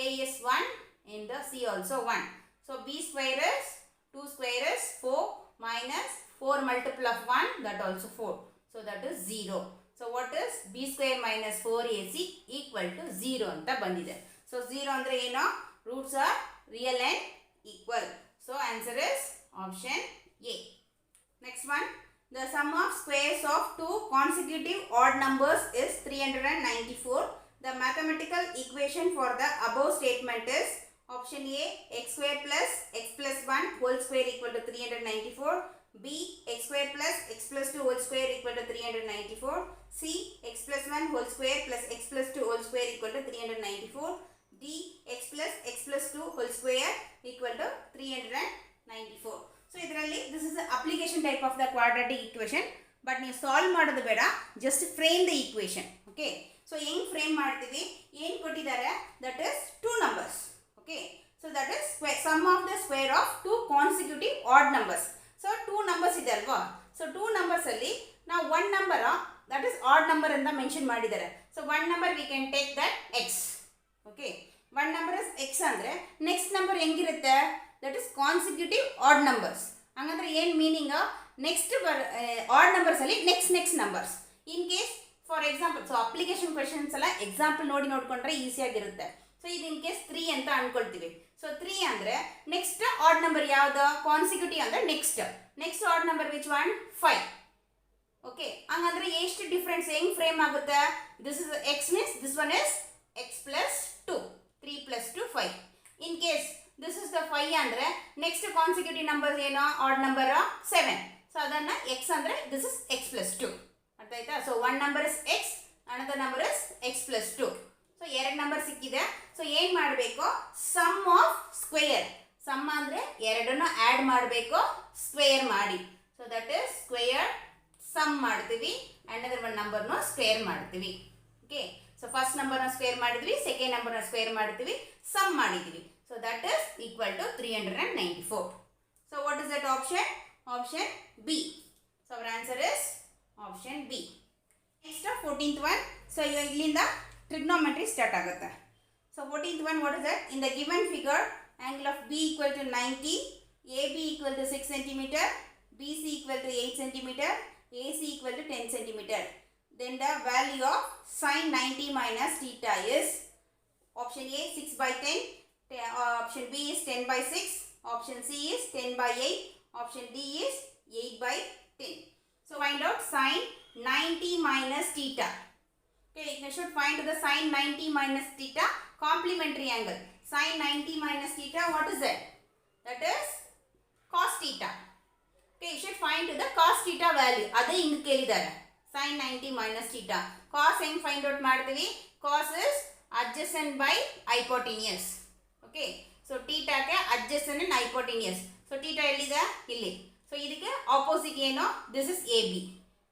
A is 1 in the C also 1. So b square is 2 square is 4 minus 4 multiple of 1, that also 4. So that is 0. So what is b square minus 4ac equal to 0 anta bandide. So 0 andre eno, roots are real and equal. So answer is option A. Next one, the sum of squares of two consecutive odd numbers is 394. The mathematical equation for the above statement is option A, x square plus x plus 1 whole square equal to 394. B, x square plus x plus 2 whole square equal to 394. C, x plus 1 whole square plus x plus 2 whole square equal to 394. D, x plus 2 whole square equal to 394. So ಇದರಲ್ಲಿ this is the application type of the quadratic equation. But ನೀವು solve ಮಾಡೋದು ಬೇಡ, just frame the equation. Okay, so ಹೆಂಗೆ frame ಮಾಡ್ತೀವಿ, ಏನು ಕೊಟ್ಟಿದ್ದಾರೆ, that is 2 numbers. Okay, so that is sum of the square of 2 consecutive odd numbers. So 2 numbers ಇದೆ ಅಲ್ವಾ. So 2 ನಂಬರ್ಸಲ್ಲಿ ನಾವು 1 number that is odd number ಅಂತ ಮೆನ್ಷನ್ ಮಾಡಿದ್ದಾರೆ. So 1 number we can take that X. Okay, 1 number is X ಅಂದರೆ next number ಹೆಂಗಿರುತ್ತೆ, that is consecutive odd numbers. ಹಂಗಂದ್ರೆ ಏನು ಮೀನಿಂಗ್, ನೆಕ್ಸ್ಟ್ ಆಡ್ ನಂಬರ್ಸಲ್ಲಿ next numbers. In case for example, so application questions ಎಲ್ಲ example ನೋಡ್ಕೊಂಡ್ರೆ ಈಸಿಯಾಗಿರುತ್ತೆ. So ಇದು in case 3 ಅಂತ ಅನ್ಕೊಳ್ತೀವಿ. ಸೊ 3 ಅಂದರೆ ನೆಕ್ಸ್ಟ್ ಆಡ್ ನಂಬರ್ ಯಾವುದು, ಕಾನ್ಸಿಕ್ಯೂಟಿವ್ ಅಂದರೆ next odd number which one 5. Okay, ಹಂಗಂದ್ರೆ ಎಷ್ಟು ಡಿಫ್ರೆನ್ಸ್ ಹೆಂಗ್ ಫ್ರೇಮ್ ಆಗುತ್ತೆ, this is X means this one is X plus 2, 3 plus 2 5. In case this is the 5 ಅಂದರೆ ನೆಕ್ಸ್ಟ್ ಕಾನ್ಸಿಕ್ಯೂಟಿವ್ ನಂಬರ್ ಏನೋ odd number 7. So ಅದನ್ನು X ಅಂದರೆ this is X plus 2. ಅರ್ಥ ಆಯ್ತಾ. So 1 number is X, another number is X plus 2. So 2 number ಸಿಕ್ಕಿದೆ. So ಏನು ಮಾಡಬೇಕು, some of square. Some ಅಂದರೆ ಎರಡನ್ನು ಆ್ಯಡ್ ಮಾಡಬೇಕು, ಸ್ಕ್ವೇರ್ ಮಾಡಿ. So that is square sum ಮಾಡ್ತೀವಿ, ಅನದರ್ 1 ನಂಬರ್ನ ಸ್ಕ್ವೇರ್ ಮಾಡ್ತೀವಿ. ಓಕೆ, ಸೊ ಫಸ್ಟ್ ನಂಬರ್ನ ಸ್ಕ್ವೇರ್ ಮಾಡಿದ್ವಿ, ಸೆಕೆಂಡ್ ನಂಬರ್ನ ಸ್ಕ್ವೇರ್ ಮಾಡ್ತೀವಿ, ಸಮ್ ಮಾಡಿದ್ವಿ. So that is equal to 394. So what is that option? Option B. So our answer is option B. Next 14th one. So illinda trigonometry start agutte. So 14th one, what is that? In the given figure, angle of B equal to 90, AB equal to 6 cm, BC equal to 8 cm, AC equal to 10 cm. Then the value of sin 90 minus theta is option A 6 by 10. Option B is 10 by 6, option C is 10 by 8, option D is 8 by 10. So find out sin 90 minus theta. Okay, you should find the sin 90 minus theta complementary angle. Sin 90 minus theta, what is that? That is cos theta. Okay, you should find the cos theta value. Adu inga kelidare. Sin 90 minus theta. Cos heng find out ಮಾಡ್ತೀವಿ. Cos is adjacent by hypotenuse. Okay, so ಟೀಟಾಕ್ಕೆ adjacent and hypotenuse. So theta ಎಲ್ಲಿದೆ, ಇಲ್ಲಿ. So ಇದಕ್ಕೆ opposite ಏನು, this is A B.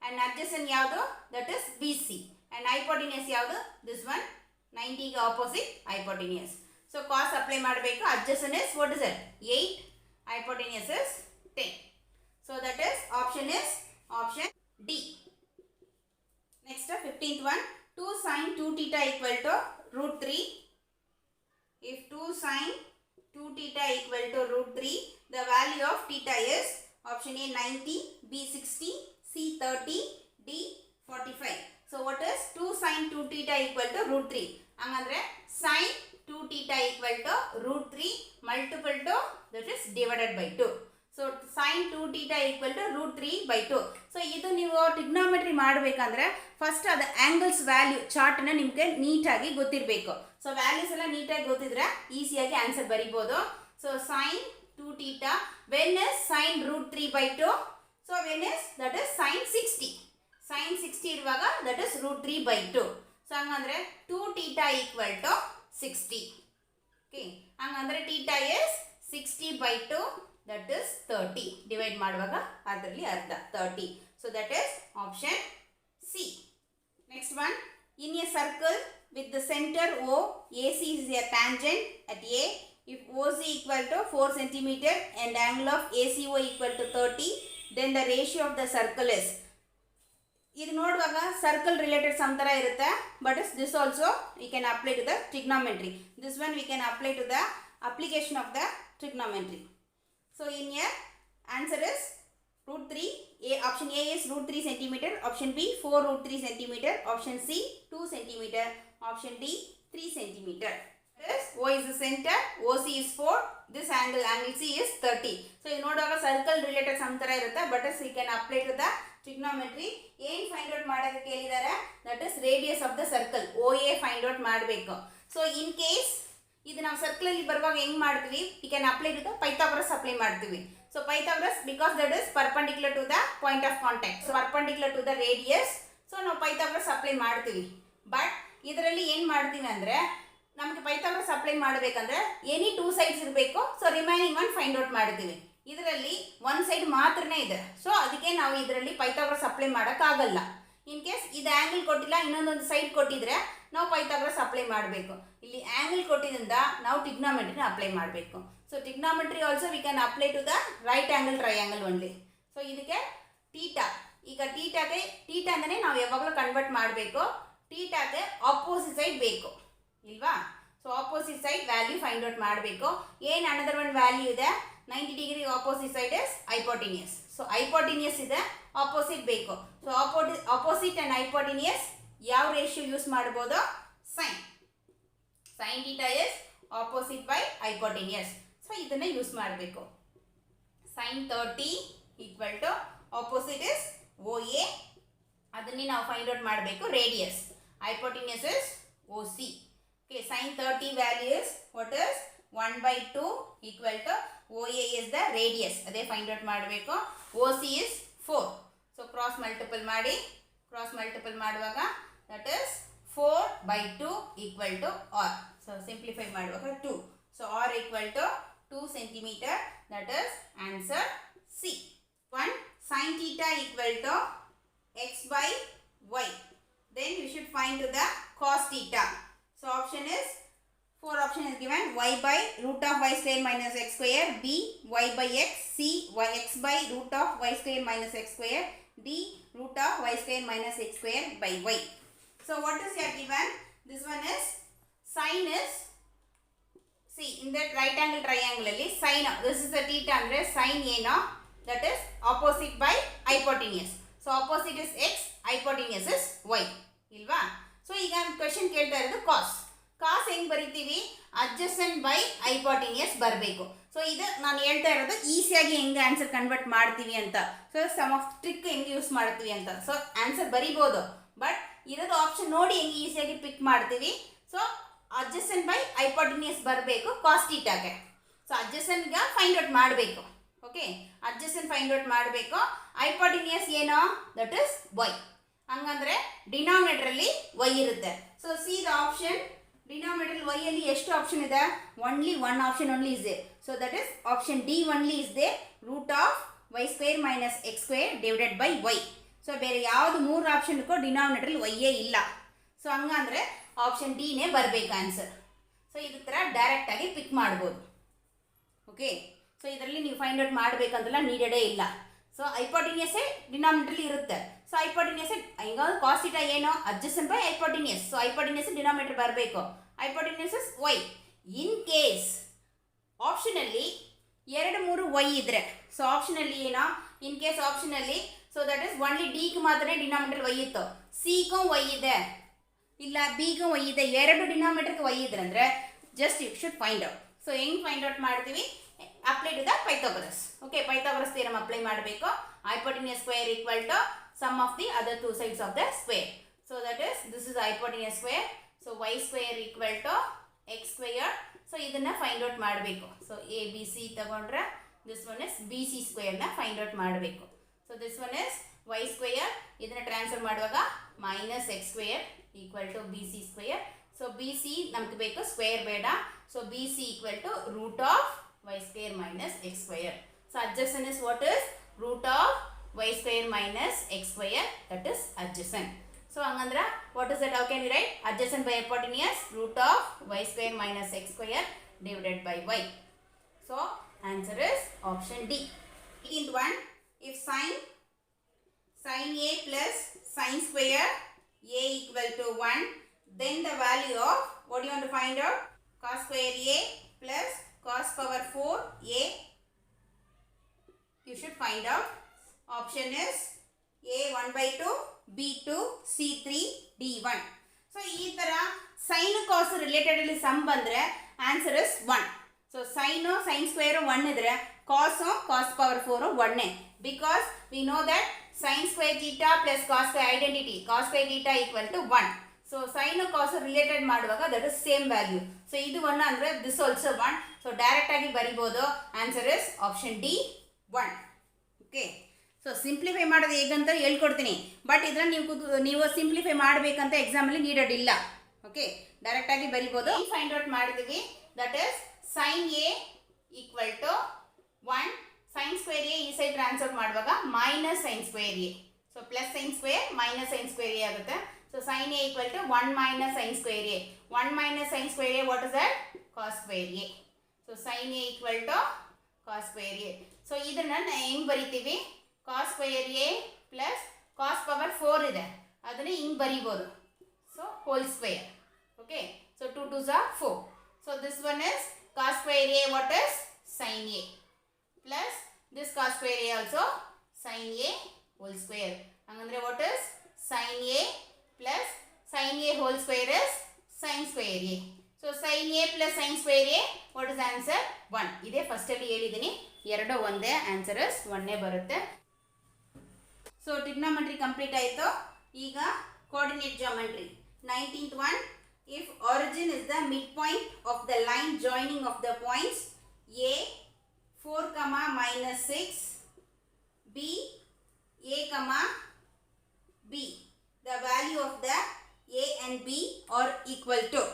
And adjacent ಯಾವುದು, that is B C. And hypotenuse ಯಾವುದು, this one 90ಗೆ opposite hypotenuse. So cos apply ಮಾಡಬೇಕು. Adjacent is what is it, 8, hypotenuse is 10. So that is option D. Next 15th one, 2 sin 2 theta equal to root 3. If 2 sin 2 theta equal to root 3, the value of theta is option A 90, B 60, C 30, D 45. So what is 2 sin 2 theta equal to root 3? Hangandre sin 2 theta equal to root 3 multiple to, that is divided by 2. So sin 2 theta equal to root 3 by 2. So ಇದು ನೀವು trigonometry ಮಾಡಬೇಕಂದ್ರೆ first ಅದು angles value ಚಾರ್ಟ್ನ ನಿಮಗೆ ನೀಟಾಗಿ ಗೊತ್ತಿರಬೇಕು. So values ಎಲ್ಲ ನೀಟಾಗಿ ಗೊತ್ತಿದ್ರೆ ಈಸಿಯಾಗಿ ಆನ್ಸರ್ ಬರಿಬೋದು. So sin 2 theta, when is sin root 3 by 2? So when is, that is sin 60. Sin 60 ಇರುವಾಗ that is root 3 by 2. So ಹಂಗಂದ್ರೆ 2 theta equal to 60. Okay, ಹಂಗಂದ್ರೆ theta is 60 by 2, that is 30. Divide ಮಾಡುವಾಗ ಅದರಲ್ಲಿ ಅರ್ಧ 30. So that is option C. Next one, in a circle with the center O, AC is a tangent at A. If OC equal to 4 cm and angle of ACO equal to 30, then the ratio of the circle is. ಇದು ನೋಡುವಾಗ circle related some ಥರ ಇರುತ್ತೆ, but this also we can apply to the trigonometry. This one we can apply to the application of the trigonometry. So in your answer is √3. Option A is √3 cm, option B 4 √3 cm, option C 2 cm, option D 3 cm. Yes, O is the center, OC is 4, this angle C is 30. So you know the circle related sum thara irutte, but we can apply to the trigonometry. ಏನು find out ಮಾಡೋದಕ್ಕೆ ಹೇಳಿದ್ದಾರೆ, that is radius of the circle OA find out ಮಾಡಬೇಕು. So in case ಇದು ನಾವು ಸರ್ಕಲಲ್ಲಿ ಬರುವಾಗ ಹೆಂಗೆ ಮಾಡ್ತೀವಿ, we can apply to the Pythagoras apply ಮಾಡ್ತೀವಿ. So Pythagoras because that is perpendicular to the point of contact, so perpendicular to the radius. So ನಾವು Pythagoras apply ಮಾಡ್ತೀವಿ. ಬಟ್ ಇದರಲ್ಲಿ ಏನು ಮಾಡ್ತೀವಿ ಅಂದರೆ, ನಮಗೆ ಪೈಥಾಗರಸ್ ಅಪ್ಲೈ ಮಾಡಬೇಕಂದ್ರೆ ಎನಿ 2 ಸೈಡ್ಸ್ ಇರಬೇಕು. So remaining one find out ಮಾಡ್ತೀವಿ. ಇದರಲ್ಲಿ ಒಂದು ಸೈಡ್ ಮಾತ್ರನೇ ಇದೆ, ಸೊ ಅದಕ್ಕೆ ನಾವು ಇದರಲ್ಲಿ ಪೈಥಾಗರಸ್ ಅಪ್ಲೈ ಮಾಡೋಕ್ಕಾಗಲ್ಲ. ಇನ್ ಕೇಸ್ ಇದು ಆ್ಯಂಗಲ್ ಕೊಟ್ಟಿಲ್ಲ, ಇನ್ನೊಂದೊಂದು ಸೈಡ್ ಕೊಟ್ಟಿದ್ರೆ ನಾವು ಪೈಥಾಗರಸ್ ಅಪ್ಲೈ ಮಾಡಬೇಕು. ಇಲ್ಲಿ ಆ್ಯಂಗಲ್ ಕೊಟ್ಟಿದ್ದರಿಂದ ನಾವು ಟ್ರಿಗ್ನಾಮೆಟ್ರಿನ ಅಪ್ಲೈ ಮಾಡಬೇಕು. So trigonometry also we can apply to the right angle triangle only. So ಇದಕ್ಕೆ ಟೀಟಾ, ಈಗ ಟೀಟಾ ಅಂದರೆ ನಾವು ಯಾವಾಗಲೂ ಕನ್ವರ್ಟ್ ಮಾಡಬೇಕು. ಟೀಟಾಗೆ ಆಪೋಸಿಟ್ ಸೈಡ್ ಬೇಕು ಇಲ್ವಾ? So opposite side value find out ಮಾಡಬೇಕು. ಏನು ಅನದರ್ ಒಂದು ವ್ಯಾಲ್ಯೂ ಇದೆ, 90 degree opposite side is hypotenuse. So hypotenuse ಇದೆ, ಆಪೋಸಿಟ್ ಬೇಕು. ಸೊ ಆಪೋಸಿಟ್ ಆ್ಯಂಡ್ ಹೈಪೋಟಿನಿಯಸ್ ಯಾವ ರೇಷಿಯೋ ಯೂಸ್ ಮಾಡ್ಬೋದು? Sine theta is opposite by hypotenuse. So ಇದನ್ನು ಯೂಸ್ ಮಾಡಬೇಕು. Sine 30 equal to opposite is OA, ಅದನ್ನೇ ನಾವು ಫೈಂಡ್ ಔಟ್ ಮಾಡಬೇಕು. Radius hypotenuse is OC. Okay, sin 30 value is what is 1/2 equal to OA is the radius, ಅದೇ find out ಮಾಡಬೇಕು. OC is 4. So cross multiple ಮಾಡುವಾಗ that is 4/2 equal to R. So simplify ಮಾಡುವಾಗ 2. So R equal to 2 cm, that is answer C. 1 sin theta equal to x/y. Then we should find to the cos theta. So option is 4 option is given: y by root of y square minus x square, b y by x, c x by root of y square minus x square, d root of y square minus x square by y. So what is here given? This one is sin is, see in that right angle triangle alli sin, this is the theta andre sin ಏನು, that is opposite by hypotenuse. So opposite is x, hypotenuse is y ಇಲ್ವಾ? So ಈಗ question ಕೇಳ್ತಾ ಇರೋದು ಕಾಸ್ ಹೆಂಗೆ ಬರಿತೀವಿ? Adjacent by hypotenuse ಬರಬೇಕು. So ಇದು ನಾನು ಹೇಳ್ತಾ ಇರೋದು ಈಸಿಯಾಗಿ ಹೆಂಗೆ ಆನ್ಸರ್ ಕನ್ವರ್ಟ್ ಮಾಡ್ತೀವಿ ಅಂತ. ಸೊ ಸಮ್ ಆಫ್ ಟ್ರಿಕ್ ಹೆಂಗೆ ಯೂಸ್ ಮಾಡ್ತೀವಿ ಅಂತ. ಸೊ ಆನ್ಸರ್ ಬರಿಬೋದು, ಬಟ್ ಇರೋದು ಆಪ್ಷನ್ ನೋಡಿ ಹೆಂಗೆ ಈಸಿಯಾಗಿ ಪಿಕ್ ಮಾಡ್ತೀವಿ. ಸೊ ಅಡ್ಜಸೆಂಟ್ ಬೈ ಹೈಪೋಟಿನಿಯಸ್ ಬರಬೇಕು ಕಾಸ್ ಥೀಟಾಗೆ. ಸೊ ಅಡ್ಜಸೆಂಟ್ಗೆ ಫೈಂಡ್ ಔಟ್ ಮಾಡಬೇಕು. ಓಕೆ, ಅಡ್ಜಸೆಂಟ್ ಫೈಂಡ್ ಔಟ್ ಮಾಡಬೇಕು. ಹೈಪೋಟಿನಿಯಸ್ ಏನೋ, ದಟ್ ಇಸ್ ವೈ. ಹಂಗಂದ್ರೆ ಡಿನಾಮಿನೇಟರಲ್ಲಿ ವೈ ಇರುತ್ತೆ. So see the option, denominator Y ಅಲ್ಲಿ ಎಷ್ಟು ಆಪ್ಷನ್ ಇದೆ? Only one option only is there. So that is option D only is there, root of Y square minus X square divided by Y. So ಬೇರೆ ಯಾವುದು 3 ಆಪ್ಷನ್ಗೂ ಡಿನಾಮಿನೇಟರಲ್ಲಿ ವೈಯೇ ಇಲ್ಲ. So ಹಂಗಂದ್ರೆ option ಡಿನೇ ಬರಬೇಕು answer. So ಇದ್ರ ಥರ ಡೈರೆಕ್ಟಾಗಿ ಪಿಕ್ ಮಾಡ್ಬೋದು. ಓಕೆ, ಸೊ ಇದರಲ್ಲಿ ನೀವು ಫೈಂಡ್ ಔಟ್ ಮಾಡಬೇಕಂತಲ್ಲ ನೀಡೆಡೇ ಇಲ್ಲ. ಸೊ ಹೈಪೋಟಿನಿಯಸ್ಸೇ ಡಿನಾಮಿನೇಟರ್ಲಿ ಇರುತ್ತೆ. ಸೊ ಹೈಪೋಟಿನಿಯಸ್ ಈಗ ಕಾಸ್ ಥೀಟಾ ಏನು, adjacent by hypotenuse. So hypotenuse denominator ಬರಬೇಕು. Hypotenuse is y. In case ಆಪ್ಷನಲ್ಲಿ 2-3 ವೈ ಇದ್ರೆ, ಸೊ ಆಪ್ಷನಲ್ಲಿ ಏನೋ, ಇನ್ ಕೇಸ್ ಆಪ್ಷನಲ್ಲಿ, ಸೊ ದಟ್ ಇಸ್ ಓನ್ಲಿ ಡಿಗೆ ಮಾತ್ರ ಡಿನಾಮಿನೇಟರ್ ವೈ ಇತ್ತು, ಸಿಗೂ ವೈ ಇದೆ, ಇಲ್ಲ ಬಿಗೂ ವೈ ಇದೆ, 2 ಡಿನಾಮಿನೇಟರ್ಗೆ ವೈ ಇದ್ರೆ ಅಂದರೆ just you should find out. So ಹೆಂಗೆ ಫೈಂಡ್ ಔಟ್ ಮಾಡ್ತೀವಿ? Apply to the Pythagoras. Okay, Pythagoras theorem apply ಮಾಡಬೇಕು. Hypotenuse square equal to sum of the other 2 sides of the square. So that is, this is hypotenuse square. So y square equal to x square. So ಇದನ್ನ find out ಮಾಡಬೇಕು. So A B C ತಗೊಂಡ್ರೆ this one is B C ಸ್ಕ್ವೇರ್ನ find out ಮಾಡಬೇಕು. So this one is y square, ಇದನ್ನ transfer ಮಾಡುವಾಗ minus X square equal to B C square. So B C ನಮ್ಗೆ ಬೇಕು, square ಬೇಡ. So B C equal to root of Y square minus X square. So adjacent is what is root of y square minus x square, that is adjacent. So hangandra what is that? How can we write? Adjacent by hypotenuse root of y square minus x square divided by y. So answer is option D. 18th one, if sin a plus sin square a equal to 1, then the value of, what do you want to find out? Cos square a plus cos power 4 a you should find out. Option is a 1 by 2, b 2, c 3, d 1. So ee tara sin cos related sum bandre answer is 1. So sin square 1 idre cos power 4 1 because we know that sin square theta plus cos square identity, cos square theta equal to 1. So sin cos related ಮಾಡುವಾಗ that is same value. So ಇದು 1 ಅಂದ್ರೆ this also 1. So direct ಆಗಿ ಬರಿಬಹುದು. Answer is option D 1. Okay. So simplify ಮಾಡೋದು ಹೇಗಂತ ಹೇಳ್ಕೊಡ್ತೀನಿ, but ಇದನ್ನ ನೀವು simplify ಮಾಡಬೇಕಂತ ಎಕ್ಸಾಮಲ್ಲಿ ನೀಡೆಡ್ ಇಲ್ಲ. ಓಕೆ, ಡೈರೆಕ್ಟಾಗಿ ಬರಿಬೋದು. ಫೈಂಡ್ ಔಟ್ ಮಾಡಿದ್ದೀವಿ, that is sine A equal to 1, sine square A ಈ ಸೈಡ್ ಟ್ರಾನ್ಸ್ಫರ್ ಮಾಡುವಾಗ minus sine square A. So plus sine square minus sine square A ಆಗುತ್ತೆ. So sine A equal to 1 minus sine square A. 1 minus sine square A what is that? Cos square A. So sine A equal to cos square A. So ಇದನ್ನ ಹೆಂಗೆ ಬರಿತೀವಿ? cos square a plus cos power 4 ಇದೆ, ಅದನ್ನ ಹಿಂಗೆ ಬರಿಬೋದು. So whole square. Okay, so 2 2s are 4. So this one is cos square a, what is? Sin a, plus this cos square a also sin a whole square. ಹಂಗಂದ್ರೆ what is? sin a plus sin a whole square is sin square a. So sin a plus sin square a, what is answer? 1. ಇದೇ first ಅಲ್ಲಿ ಹೇಳಿದ್ದೀನಿ, ಎರಡು ಒಂದೇ, answer is 1 ಬರುತ್ತೆ. So trigonometry complete ಆಯಿತು. ಈಗ coordinate geometry. 19th one, if origin is the midpoint of the line joining of the points a 4, -6, b a, b, the value of the a and b are equal to.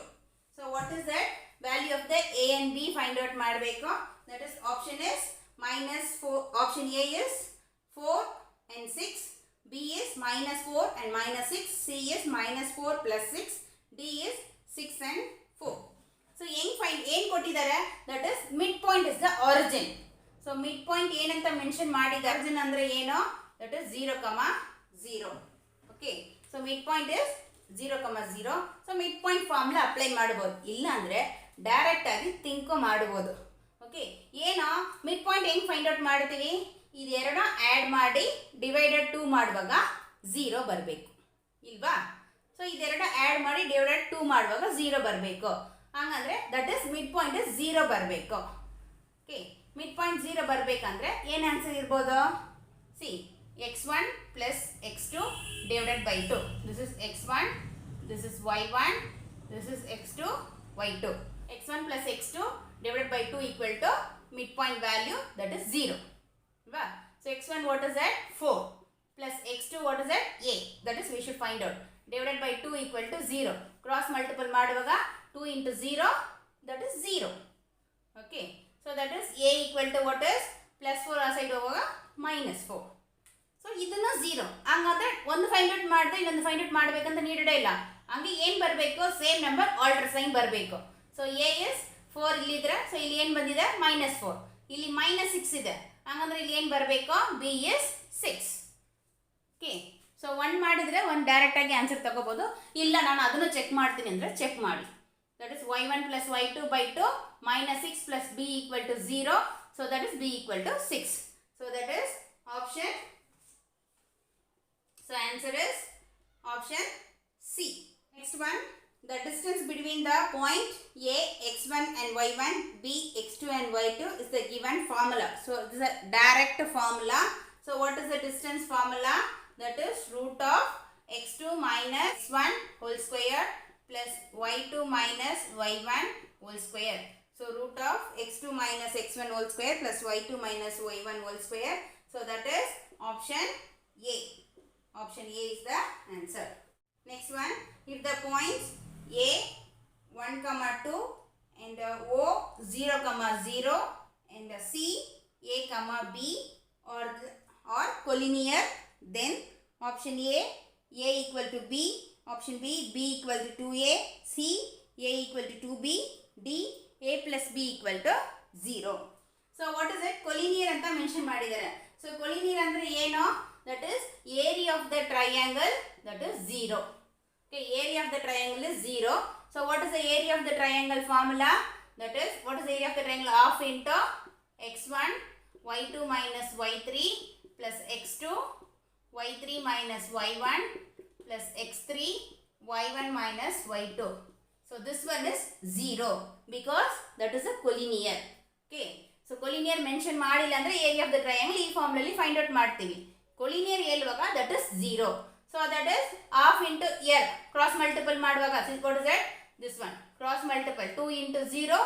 So what is that? Value of the a and b find out ಮಾಡಬೇಕು. That is option is -4. Option a is 4 and 6, b is -4 and -6, c is -4 plus 6, d is 6 and 4. So ಏನು ಕೊಟ್ಟಿದ್ದಾರೆ? That is midpoint is the origin. So midpoint ಏನಂತ mention ಮಾಡಿದ origin ಅಂದ್ರೆ ಏನು? That is 0, 0. Okay, so midpoint is 0, 0. So midpoint formula apply ಮಾಡಬಹುದು, ಇಲ್ಲ ಅಂದ್ರೆ direct ಆಗಿ ಥಿಂಕ್ ಮಾಡಬಹುದು. ಓಕೆ, ಏನೋ ಮಿಡ್ ಪಾಯಿಂಟ್ ಹೆಂಗೆ ಫೈಂಡ್ ಔಟ್ ಮಾಡ್ತೀವಿ? ಇದೆರಡು ಆ್ಯಡ್ ಮಾಡಿ ಡಿವೈಡೆಡ್ 2 ಮಾಡುವಾಗ 0 ಬರಬೇಕು, ಇಲ್ವಾ? ಸೊ ಇದೆರಡು ಆ್ಯಡ್ ಮಾಡಿ ಡಿವೈಡೆಡ್ 2 ಮಾಡುವಾಗ 0 ಬರಬೇಕು. ಹಂಗಂದ್ರೆ that is mid point is 0 ಬರಬೇಕು. ಓಕೆ, ಮಿಡ್ ಪಾಯಿಂಟ್ 0 ಬರಬೇಕಂದ್ರೆ ಏನು ಆನ್ಸರ್ ಇರ್ಬೋದು? C, x1 plus x2 divided by 2. This is x1, this is y1, this is x2, y2. x1 plus x2 divided by 2 equal to midpoint value, that is 0. So x1 what is that? 4 plus x2 what is that? A. That is we should find out. Divided by 2 equal to 0. Cross multiple ಮಾಡುವಾಗ 2 into 0, that is 0. Okay, so that is a equal to what is? plus 4 ಆ side ಹೋಗುವಾಗ -4. So ಇದನ್ನು 0. ಹಂಗಾದ್ರೆ ಒಂದು find out ಮಾಡಿದ್ರೆ ಇನ್ನೊಂದು find out ಮಾಡಬೇಕಂತ ನೀಡೇ ಇಲ್ಲ. ಹಂಗೆ ಏನು ಬರಬೇಕು? ಸೇಮ್ ನಂಬರ್ ಆಲ್ಟರ್ ಸೈನ್ ಬರಬೇಕು. ಸೊ a is 4 ಇಲ್ಲಿದ್ರೆ, ಸೊ ಇಲ್ಲಿ ಏನು ಬಂದಿದೆ? -4. ಇಲ್ಲಿ -6 ಇದೆ, ಹಂಗಂದ್ರೆ ಇಲ್ಲಿ ಏನು ಬರಬೇಕು? b is 6. ಓಕೆ, ಸೊ 1 ಮಾಡಿದ್ರೆ 1 ಡೈರೆಕ್ಟ್ ಆಗಿ ಆನ್ಸರ್ ತಗೋಬಹುದು. ಇಲ್ಲ ನಾನು ಅದನ್ನು ಚೆಕ್ ಮಾಡ್ತೀನಿ ಅಂದ್ರೆ ಚೆಕ್ ಮಾಡಿ. That is y1 plus y2 by 2 -6 plus b equal to 0. So that is b equal to 6. So that is option. So answer is option C. Next one, the distance between the point A x1 and y1, B x2 and y2 is the given formula. So this is a direct formula. So what is the distance formula? That is root of x2 minus x1 whole square plus y2 minus y1 whole square. So root of x2 minus x1 whole square plus y2 minus y1 whole square. So that is option A. Option A is the answer. Next one, if the points A 1, 2 and O 0, 0 and C A, B are collinear, then option A A equal to B, option B, B equal to 2A, C, A equal to 2B, D, A plus B equal to 0. So what is it? Collinear anta mention ಮಾಡಿದ್ದಾರೆ. So collinear ಅಂದ್ರೆ ಏನು? That is area of the triangle, that is 0. Okay, area of the triangle is 0. So what is the area of the triangle formula? That is, what is the area of the triangle? Half into x1 y2 minus y3 plus x2 y3 minus y1 plus x3 y1 minus y2. So this one is 0 because that is a collinear. Okay, so collinear mention ಮಾಡಿಲ್ಲ ಅಂದ್ರೆ area of the triangle ಈ formula ಅಲ್ಲಿ find out ಮಾಡ್ತೀವಿ. collinear ಹೇಳುವಾಗ that is 0. So that is half into L cross multiple ಮಾಡುವಾಗ what is that? This one cross multiple 2 into 0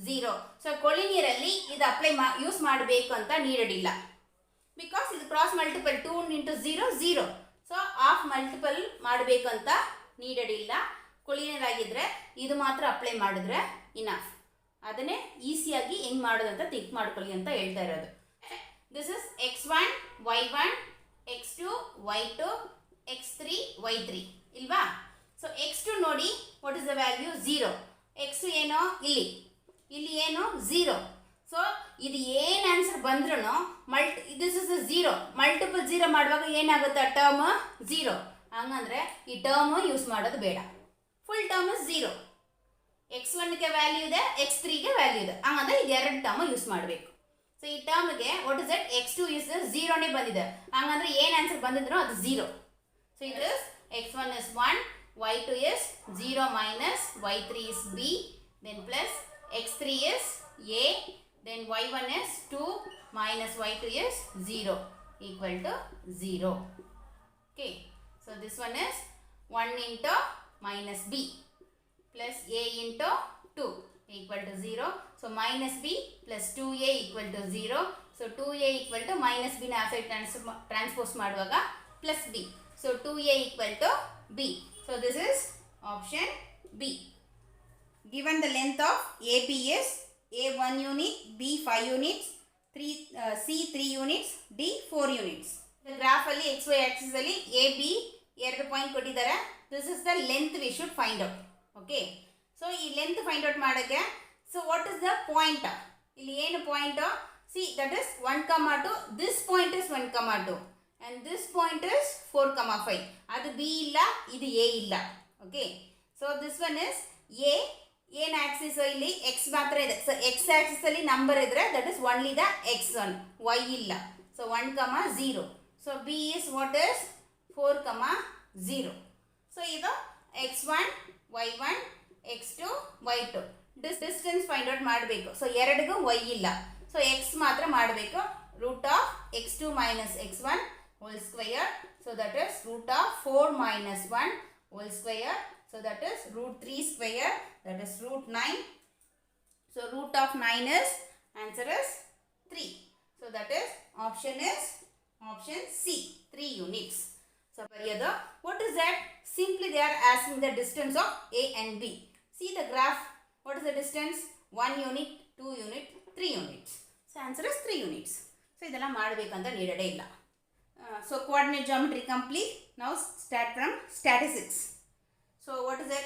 0. So collinear ಅಲ್ಲಿ ಇದು apply use ಮಾಡಬೇಕು ಅಂತ ನೀಡೆಡ್ ಇಲ್ಲ ಬಿಕಾಸ್ ಇದು cross multiple 2 into 0 0. So half multiple ಮಾಡಬೇಕು ಅಂತ ನೀಡೆಡ್ ಇಲ್ಲ. ಕೊಲಿನಿಯರ್ ಆಗಿದ್ರೆ ಇದು ಮಾತ್ರ ಅಪ್ಲೈ ಮಾಡಿದ್ರೆ ಇನಫ್. ಅದನ್ನೇ ಈಸಿಯಾಗಿ ಹೆಂಗೆ ಮಾಡೋದು ಅಂತ ಥಿಂಕ್ ಮಾಡ್ಕೊಳ್ಳಿ ಅಂತ ಹೇಳ್ತಾ ಇರೋದು. This is x1 y1 x2 y2 x3 y3 ಇಲ್ವಾ? ಸೊ x2 ನೋಡಿ what is the value 0. x2 ಏನೋ ಇಲ್ಲಿ ಏನು 0. ಸೊ ಇದು ಏನು ಆನ್ಸರ್ ಬಂದ್ರೂ ದಿಸ್ ಇಸ್ 0 ಮಲ್ಟಿಪಲ್ 0 ಮಾಡುವಾಗ ಏನಾಗುತ್ತೆ ಟರ್ಮ್ 0. ಹಂಗಂದ್ರೆ ಈ ಟರ್ಮ್ ಯೂಸ್ ಮಾಡೋದು ಬೇಡ. Full term is 0. x1ಗೆ ವ್ಯಾಲ್ಯೂ ಇದೆ, x3ಗೆ ವ್ಯಾಲ್ಯೂ ಇದೆ. ಹಂಗಂದ್ರೆ ಇದು ಎರಡು ಟರ್ಮ್ ಯೂಸ್ ಮಾಡಬೇಕು. ಸೊ ಈ ಟರ್ಮ್ಗೆ what is that x2 is 0ನೇ ಬಂದಿದೆ. ಹಂಗಂದ್ರೆ ಏನು ಆನ್ಸರ್ ಬಂದಿದ್ರು ಅದು 0. ಸೊ ಇದು x1 is 1, y2 is 0 minus, y3 is b, then plus x3 is a, then y1 is 2 minus y2 is 0 equal to 0. Okay, so this one is 1 into minus b plus a into 2 equal to 0. So minus b plus 2a equal to 0. So 2a equal to minus b na side transpose ಮಾಡುವಾಗ plus b. So 2a equal to b. So this is option B. Given the length of AB is A 1 unit, B 5 units, C 3 units, D 4 units. The graph ಅಲ್ಲಿ XY axis ಅಲ್ಲಿ AB 2 point ಕೊಟ್ಟಿದ್ದಾರೆ. This is the length we should find out. Okay. So ಈ length find out ಮಾಡೋಕ್ಕೆ so what is the point? ಇಲ್ಲಿ ಏನು point? See that is 1, 2. This point is 1, 2. And this point is 4, 5. ಅದು B ಇಲ್ಲ, ಇದು A ಇಲ್ಲ. Okay. So this one is A. ಏನು Axis ಇಲ್ಲಿ x ಮಾತ್ರ ಇದೆ. ಸೊ x ಆಕ್ಸಿಸ್ ಅಲ್ಲಿ ನಂಬರ್ ಇದ್ರೆ that is only the x1. y ಇಲ್ಲ. So 1, 0. So B is what is 4, 0. So ಇದು x1 y1 x2 y2 distance find out ಮಾಡಬೇಕು. So ಎರಡಿಗೂ y ಇಲ್ಲ. ಸೊ x ಮಾತ್ರ ಮಾಡಬೇಕು. Root of x2 minus x1 whole square. So that is root of 4 minus 1 whole square. So that is root 3 square. That is root 9. So root of 9 is, answer is 3. So that is option C, 3 units. So what is that? Simply they are asking the distance of A and B. See the graph. What is the distance? 1 unit, 2 unit, 3 units. So answer is 3 units. So idella ಮಾಡಬೇಕಂತ ನೀಡೇ ಇಲ್ಲ. So coordinate geometry complete. Now start from statistics. So what is it?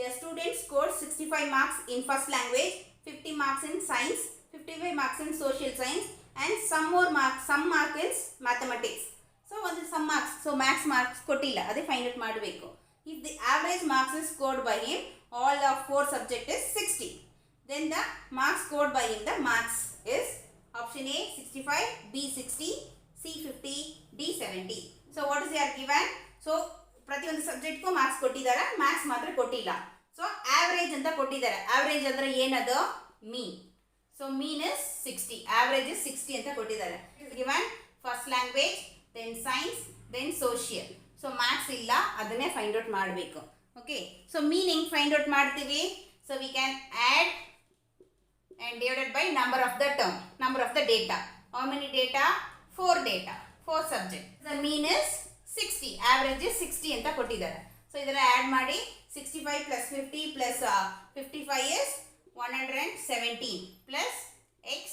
A student scored 65 marks in first language, 50 marks in science, 55 marks in social science, and some mark in mathematics. So one is some marks. So max marks ಕೊಟ್ಟಿಲ್ಲ, ಅದೇ find out ಮಾಡಬೇಕು. If the average marks is scored by him, all of 4 subject is 60. Then the marks scored by him, the marks is option A 65, B 60, C 50, D 70. So what is here given? So ಪ್ರತಿಯೊಂದು ಸಬ್ಜೆಕ್ಟ್ಗೂ marks ಕೊಟ್ಟಿದ್ದಾರೆ, maths ಮಾತ್ರ ಕೊಟ್ಟಿಲ್ಲ. So average ಅಂತ ಕೊಟ್ಟಿದ್ದಾರೆ. Average ಅಂದರೆ ಏನದು? Mean. So mean is 60, average is 60 ಅಂತ ಕೊಟ್ಟಿದ್ದಾರೆ. Given first language, then science, then social. So maths ಇಲ್ಲ, ಅದನ್ನೇ ಫೈಂಡ್ ಔಟ್ ಮಾಡಬೇಕು. ಓಕೆ, ಸೊ ಮೀನ್ ಹೆಂಗೆ ಫೈಂಡ್ ಔಟ್ ಮಾಡ್ತೀವಿ? So we can add and divided by number of the term, number of the data. How many data? 4 data, 4 subject. The mean is 60, average is 60 ಅಂತ ಕೊಟ್ಟಿದ್ದಾರೆ. So ಇದನ್ನ add ಮಾಡಿ 65 plus 50 plus 55 is 117 plus x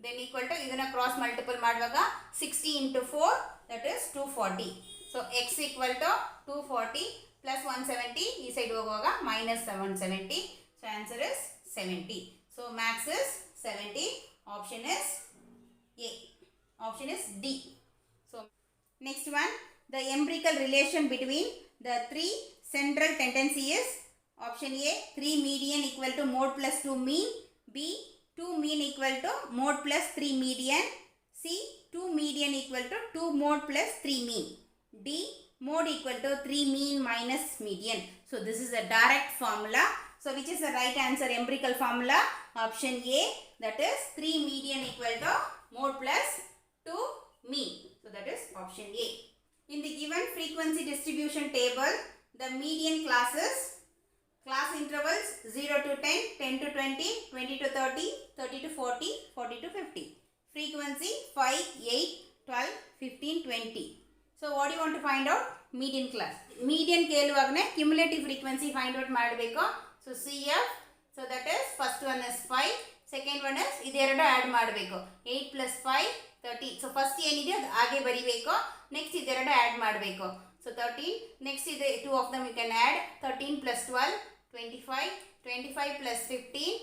then equal to ಇದನ್ನ cross multiple ಮಾಡುವಾಗ 60 into 4 that is 240. So x equal to 240 plus 170 ಈ side ಹೋಗುವಾಗ minus 170. So answer is 70. So max is 70. Option is A. Option is D. So next one, the empirical relation between the three central tendency is option A, 3 median equal to mode plus 2 mean. B, 2 mean equal to mode plus 3 median. C, 2 median equal to 2 mode plus 3 mean. D, mode equal to 3 mean minus median. So this is a direct formula. So which is the right answer empirical formula? Option A, that is 3 median equal to mode plus 2 mean. So that is option A. In the given frequency distribution table, the median classes, class intervals 0 to 10, 10 to 20, 20 to 30, 30 to 40, 40 to 50. Frequency 5, 8, 12, 15, 20. So what do you want to find out? Median class. Median ಕೇಳುವಾಗನೇ cumulative frequency find out ಮಾಡಬೇಕು. So CF, so that is first one is 5, second one is ಇದೆರಡು add ಮಾಡಬೇಕು. 8 plus 5, 30. So first ಏನಿದೆ ಅದು ಹಾಗೆ ಬರಿಬೇಕು. Next ಇದೆರಡು add ಮಾಡಬೇಕು. So 13. Next ಇದೆ two of them you can add. 13 plus 12, 25. 25 plus 15,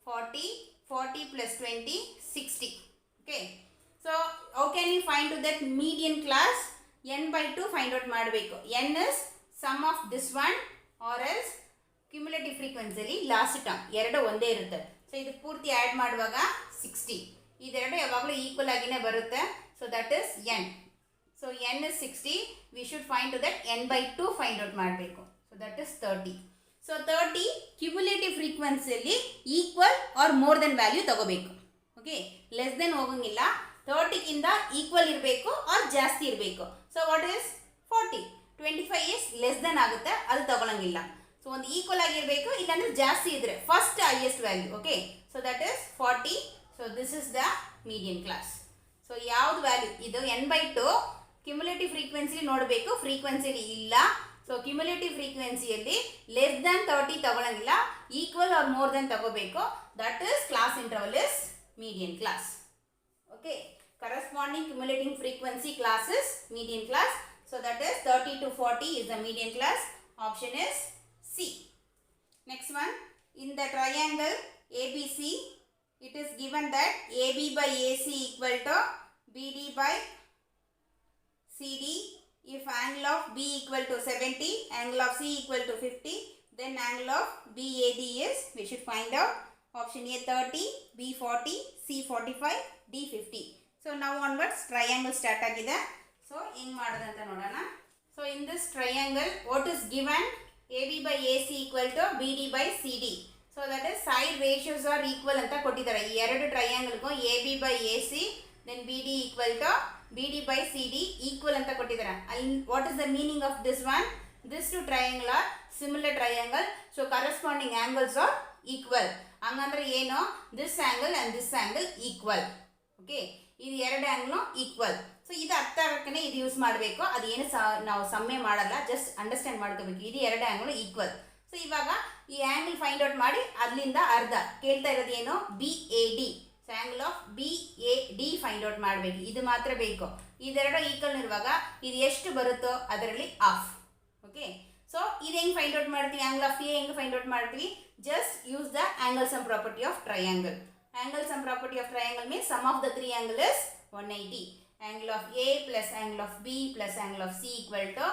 40. 40 plus 20, 60. Okay. So how can you find that median class? N by 2 find out ಮಾಡಬೇಕು. N is sum of this one or else cumulative frequency ಅಲ್ಲಿ last term ಎರಡು ಒಂದೇ ಇರುತ್ತೆ. So ಇದು ಪೂರ್ತಿ add ಮಾಡುವಾಗ 60. ಇದೆರಡು ಯಾವಾಗಲೂ ಈಕ್ವಲ್ ಆಗಿನೇ ಬರುತ್ತೆ. So that is n. So n is 60. We should find that n by 2 find out ಮಾಡಬೇಕು. So that is 30. ಸೊ 30 ಕ್ಯುಮುಲೇಟಿವ್ ಫ್ರೀಕ್ವೆನ್ಸಿಯಲ್ಲಿ equal or more than value ತಗೋಬೇಕು. ಓಕೆ, ಲೆಸ್ ದೆನ್ ಹೋಗಂಗಿಲ್ಲ. 30ಗಿಂತ ಈಕ್ವಲ್ ಇರಬೇಕು ಆರ್ ಜಾಸ್ತಿ ಇರಬೇಕು. So what is 40. 25 is less than ಆಗುತ್ತೆ, ಅದು ತಗೊಳಂಗಿಲ್ಲ. ಸೊ ಒಂದು ಈಕ್ವಲ್ ಆಗಿರಬೇಕು, ಇಲ್ಲಾಂದ್ರೆ ಜಾಸ್ತಿ ಇದ್ರೆ first highest value. Okay, so that is 40. So this is the median class. So ಯಾವ್ದು ವ್ಯಾಲ್ಯೂ ಇದು n by 2 ಕ್ಯುಮುಲೇಟಿವ್ ಫ್ರೀಕ್ವೆನ್ಸಿ ನೋಡಬೇಕು, ಫ್ರೀಕ್ವೆನ್ಸಿಲಿ ಇಲ್ಲ. ಸೊ ಕ್ಯುಮುಲೇಟಿವ್ ಫ್ರೀಕ್ವೆನ್ಸಿಯಲ್ಲಿ ಲೆಸ್ ದೆನ್ 30 ತಗೊಳಂಗಿಲ್ಲ, ಈಕ್ವಲ್ ಆರ್ ಮೋರ್ ದೆನ್ ತಗೋಬೇಕು. That is class interval is median class. Okay, corresponding cumulative frequency class is median class. So that is 30 to 40 is the median class. Option is C. Next one, in the triangle ABC, it is given that AB by AC equal to BD by CD. If angle of B equal to 70, angle of C equal to 50, then angle of BAD is, we should find out. Option A 30, B 40, C 45, D 50. So now onwards triangle start agide. So ಹೆಂಗೆ ಮಾಡೋದಂತ ನೋಡೋಣ. So in this triangle what is given? AB by AC equal to BD by CD. So that is side ratios are equal ಅಂತ ಕೊಟ್ಟಿದ್ದಾರೆ. ಈ ಎರಡು ಟ್ರಯಾಂಗಲ್ಗೂ AB by AC then BD equal to BD by CD equal ಅಂತ ಕೊಟ್ಟಿದ್ದಾರೆ. What is the meaning of this one? These two triangle are similar triangle, so corresponding angles are equal. ಹಂಗಂದ್ರೆ ಏನು? This angle and this angle equal. Okay, ಇದು ಎರಡು ಆ್ಯಂಗಲ್ನು equal. So ಇದು ಅರ್ಥ ಆಗಕ್ಕೆ ಇದು ಯೂಸ್ ಮಾಡಬೇಕು. ಅದೇನು ನಾವು ಸಮ್ಮೆ ಮಾಡಲ್ಲ, ಜಸ್ಟ್ ಅಂಡರ್ಸ್ಟ್ಯಾಂಡ್ ಮಾಡ್ಕೋಬೇಕು. ಇದು ಎರಡು ಆ್ಯಂಗಲ್ ಈಕ್ವಲ್. ಸೊ ಇವಾಗ ಈ ಆ್ಯಂಗಲ್ ಫೈಂಡ್ ಔಟ್ ಮಾಡಿ ಅಲ್ಲಿಂದ ಅರ್ಧ ಕೇಳ್ತಾ ಇರೋದು ಏನು? BAD. So angle of BAD find out ಮಾಡಬೇಕು. ಇದು ಮಾತ್ರ ಬೇಕು. ಇದೆರಡು ಈಕ್ವಲ್ ಇರುವಾಗ ಇದು ಎಷ್ಟು ಬರುತ್ತೋ ಅದರಲ್ಲಿ ಆಫ್. ಓಕೆ, ಸೊ ಇದು ಹೆಂಗೆ ಫೈಂಡ್ ಔಟ್ ಮಾಡ್ತೀವಿ? ಆ್ಯಂಗಲ್ ಆಫ್ A ಹೆಂಗೆ ಫೈಂಡ್ ಔಟ್ ಮಾಡ್ತೀವಿ? Just use the angle sum property of triangle. Angle sum property of triangle means sum of the three angle is 180. Angle of A plus angle of B plus angle of C equal to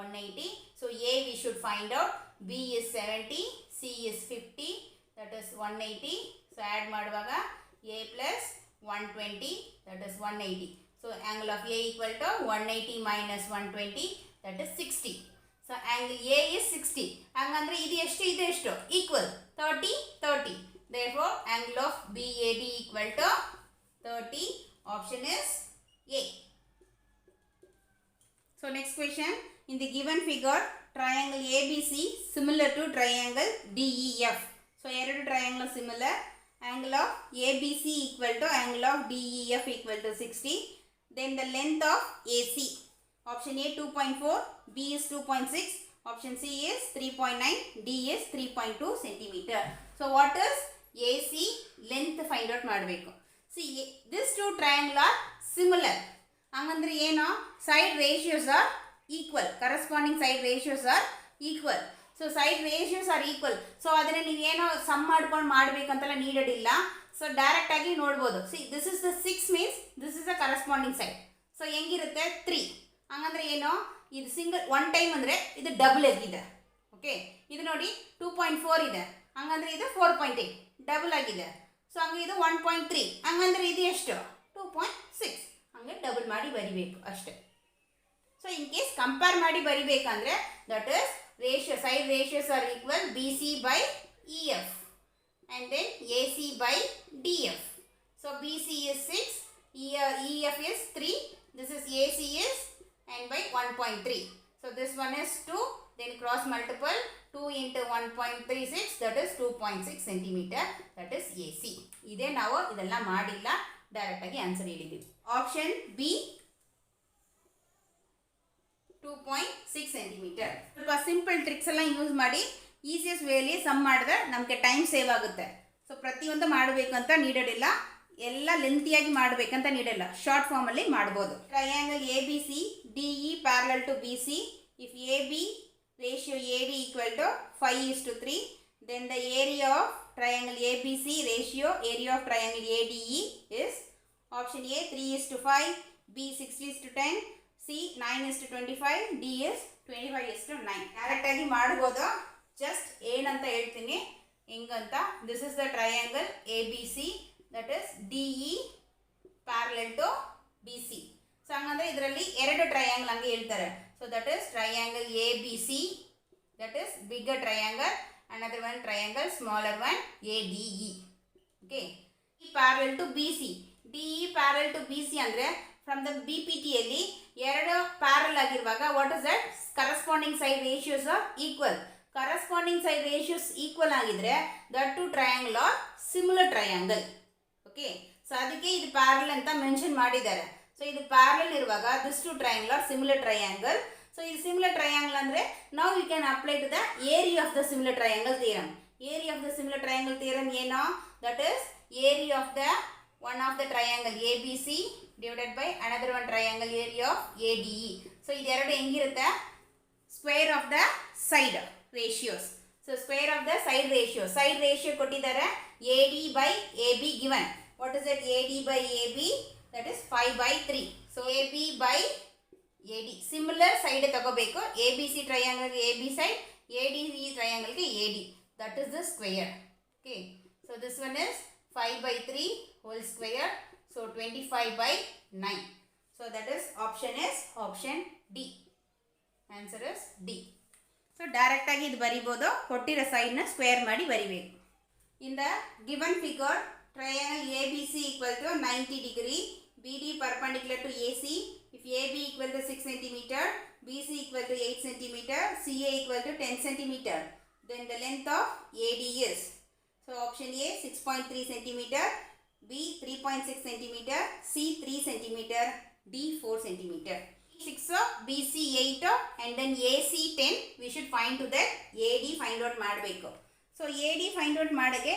180. So A we should find out. B is 70, C is 50, that is 180. So add ಮಾಡುವಾಗ A plus 120, that is 180. So angle of A equal to 180 minus 120, that is 60. So angle A is 60. ಹಂಗಂದ್ರೆ ಇದು ಎಷ್ಟು ಇದು ಎಷ್ಟು? Equal 30 30. Therefore angle of BAD equal to 30. Option is A. So next question, in the given figure triangle ABC similar to triangle DEF. So ಎರಡು triangle similar. Angle of ABC equal to angle of DEF equal to 60. Then the length of AC. Option A 2.4, B is 2.6, option C is 3.9, D is 3.2 centimeter. So what is AC length find out ಮಾಡಬೇಕು. See, this two triangle are similar. ಹಂಗಂದ್ರೆ ಏನು? Side ratios are equal. Corresponding side ratios are equal. So side ratios are equal. So ಅದನ್ನ ನೀವೇನೋ some ಮಾಡ್ಕೊಂಡು ಮಾಡಬೇಕಂತೆಲ್ಲ needed ಇಲ್ಲ. So direct ಆಗಿ ನೋಡ್ಬೋದು. See this is the 6 means this is the corresponding side. So ಹೆಂಗಿರುತ್ತೆ 3. ಹಂಗಂದ್ರೆ ಏನು, ಇದು ಸಿಂಗಲ್ ಒನ್ ಟೈಮ್ ಅಂದರೆ ಇದು ಡಬಲ್ ಆಗಿದೆ. ಓಕೆ, ಇದು ನೋಡಿ 2.4 ಇದೆ, ಹಂಗಂದ್ರೆ ಇದು 4.8 ಡಬಲ್ ಆಗಿದೆ. ಸೊ ಹಂಗೆ ಇದು 1.3, ಹಂಗಂದ್ರೆ ಇದು ಎಷ್ಟು 2.6. ಹಂಗೆ ಡಬಲ್ ಮಾಡಿ ಬರಿಬೇಕು ಅಷ್ಟೇ. ಸೊ ಇನ್ ಕೇಸ್ ಕಂಪೇರ್ ಮಾಡಿ ಬರಿಬೇಕಂದ್ರೆ that is ratio, side ratios are equal BC by EF and then AC by DF. So BC is 6, EF is 3, this is AC is and by 1.3. So this one is 2, then cross multiple 2 into 1.36, that is 2.6 centimeter, that is AC. ಇದೇ ನಾವು ಇದೆಲ್ಲ ಮಾಡಿಲ್ಲ, direct ಆಗಿ answer ಹೇಳಿದ್ದೀವಿ. Option B 2.6 centimetre. ಸ್ವಲ್ಪ simple tricks ಎಲ್ಲ use ಮಾಡಿ easiest ವೇಲಿ some ಮಾಡಿದ್ರೆ ನಮಗೆ ಟೈಮ್ ಸೇವ್ ಆಗುತ್ತೆ. ಸೊ ಪ್ರತಿಯೊಂದು ಮಾಡಬೇಕಂತ ನೀಡೆಡ್ ಇಲ್ಲ, ಎಲ್ಲ ಲೆಂತಿಯಾಗಿ ಮಾಡಬೇಕಂತ ನೀಡಿಲ್ಲ, ಶಾರ್ಟ್ ಫಾರ್ಮಲ್ಲಿ ಮಾಡ್ಬೋದು. Triangle ABC DE parallel to BC. If AB ratio AD equal to 5:3, then the area of triangle ABC ratio area of triangle ADE is option A 3:5, B 6:10, C 9:25, D is 25:9. Direct ಆಗಿ ಮಾಡ್ಬೋದು. Just ಏನಂತ ಹೇಳ್ತೀನಿ ಹೆಂಗಂತ. This is the triangle ABC, that is DE parallel to BC. So ಹಂಗಂದ್ರೆ ಇದರಲ್ಲಿ ಎರಡು triangle ಹಂಗೆ ಹೇಳ್ತಾರೆ. So that is triangle ABC, that is bigger triangle, another one triangle smaller one ADE. Okay, parallel to BC, DE parallel to BC andre from the BPT alli ಎರಡು parallel ಆಗಿರುವಾಗ what is that, corresponding side ratios are equal. Corresponding side ratios equal ಆಗಿದ್ರೆ that two triangle are similar triangle. Okay, so ಅದಕ್ಕೆ ಇದು parallel ಅಂತ mention ಮಾಡಿದ್ದಾರೆ. So ಇದು parallel ಇರುವಾಗ this two triangle are similar triangle. So ಇದು similar triangle ಅಂದರೆ ನಾವು you can apply to the area of the similar triangle theorem. Area of the similar triangle theorem ಏನು, that is area of the one of the triangle ABC divided by another one triangle area of ADE. So ಇದೆರಡು ಹೆಂಗಿರುತ್ತೆ, square of the side ratios. So square of the side ratio ಕೊಟ್ಟಿದ್ದಾರೆ. AD by AB given. What is that AD by AB? That is 5/3. So AB by AD similar side ತಗೋಬೇಕು. ABC triangle AB side, ADE triangle ಗೆ AD, that is the square. Okay, so this one is 5/3 whole square, so 25/9. So that is option D. Answer is D. So direct ಆಗಿ ಇದು ಬರಿಬೋದು, ಕೊಟ್ಟಿರೋ side ನ square ಮಾಡಿ ಬರಿಬೇಕು. In the given figure, triangle ABC equal to 90 degree, BD perpendicular to AC. If AB equal to 6 cm, BC equal to 8 cm, CA equal to 10 cm, then the length of AD is, so option A 6.3 cm, B 3.6 cm, C 3 cm, D 4 cm. 6 BC 8 and then AC 10. We should find to that AD find out ಮಾಡಬೇಕು. So AD find out ಮಾಡೋಕ್ಕೆ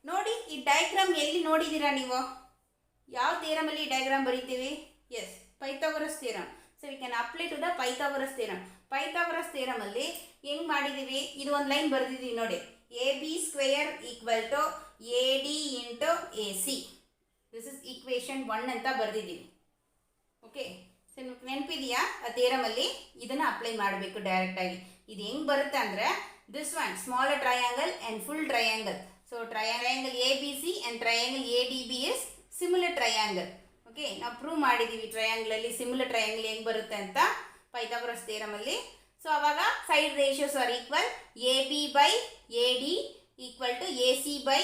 ನೋಡಿ, ಈ diagram ಎಲ್ಲಿ ನೋಡಿದ್ದೀರಾ ನೀವು, ಯಾವ ಥಿಯರಮಲ್ಲಿ diagram ಬರೀತೀವಿ? Yes, Pythagoras theorem. So we can apply to the Pythagoras theorem. Pythagoras ಥಿಯರಮಲ್ಲಿ ಹೆಂಗೆ ಮಾಡಿದ್ದೀವಿ, ಇದು ಒಂದು ಲೈನ್ ಬರೆದಿದ್ದೀವಿ ನೋಡಿ, AB square equal to AD into AC. This is equation 1 ಅಂತ ಬರೆದಿದ್ದೀವಿ. ಓಕೆ, ಸೊ ನಿಮ್ಗೆ ನೆನಪಿದೆಯಾ ಆ ಥಿಯರಮಲ್ಲಿ ಇದನ್ನು ಅಪ್ಲೈ ಮಾಡಬೇಕು ಡೈರೆಕ್ಟಾಗಿ. ಇದು ಹೆಂಗೆ ಬರುತ್ತೆ ಅಂದರೆ this one smaller triangle and full triangle. So triangle ABC and triangle ADB is similar triangle. Okay, ನಾವು ಪ್ರೂವ್ ಮಾಡಿದ್ದೀವಿ ಟ್ರಯಾಂಗಲ್ ಅಲ್ಲಿ ಸಿಮಿಲರ್ ಟ್ರಯಾಂಗಲ್ ಹೆಂಗೆ ಬರುತ್ತೆ ಅಂತ ಪೈಥಾಗರಸ್ ಥಿಯರಮ್ ಅಲ್ಲಿ. ಸೊ ಅವಾಗ side ratios are equal. AB by AD equal to AC by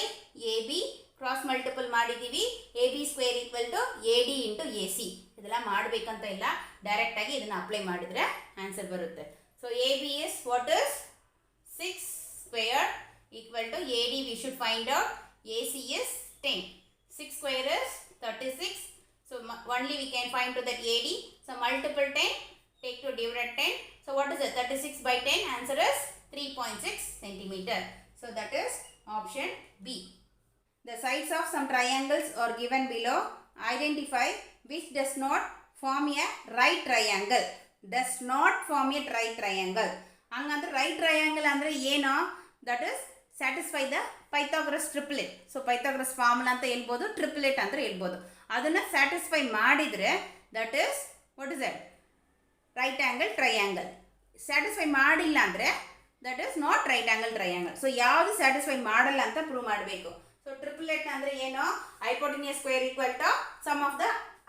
AB, cross multiple ಮಾಡಿದ್ದೀವಿ. AB square equal to AD into AC. ಇದೆಲ್ಲ ಮಾಡಬೇಕಂತ ಇಲ್ಲ, ಡೈರೆಕ್ಟಾಗಿ ಇದನ್ನು ಅಪ್ಲೈ ಮಾಡಿದರೆ ಆನ್ಸರ್ ಬರುತ್ತೆ. So AB is what is 6 square equal to AD we should find out. AC is 10. 6 square is 36. So only we can find to that AD. So multiple 10, take to divide 10. So what is it? 36 by 10. Answer is 3.6 centimeter. So that is option B. The sides of some triangles are given below. Identify which does not form a right triangle. Does not form a right triangle. ಹಂಗಂದ್ರೆ right triangle ಅಂದರೆ ಏನು? That is satisfy the Pythagoras triplet. So Pythagoras formula ಅಂತ ಹೇಳ್ಬೋದು, triplet ಅಂತ ಹೇಳ್ಬೋದು. ಅದನ್ನು satisfy ಮಾಡಿದರೆ that is what is that? Right angle triangle. Satisfy ಮಾಡಿಲ್ಲ ಅಂದರೆ that is not right angle triangle. So ಯಾವುದು ಸ್ಯಾಟಿಸ್ಫೈ ಮಾಡಲ್ಲ ಅಂತ ಪ್ರೂವ್ ಮಾಡಬೇಕು. ಸೊ ಟ್ರಿಪ್ಲೆಟ್ ಅಂದರೆ ಏನು? Hypotenuse square equal to sum of the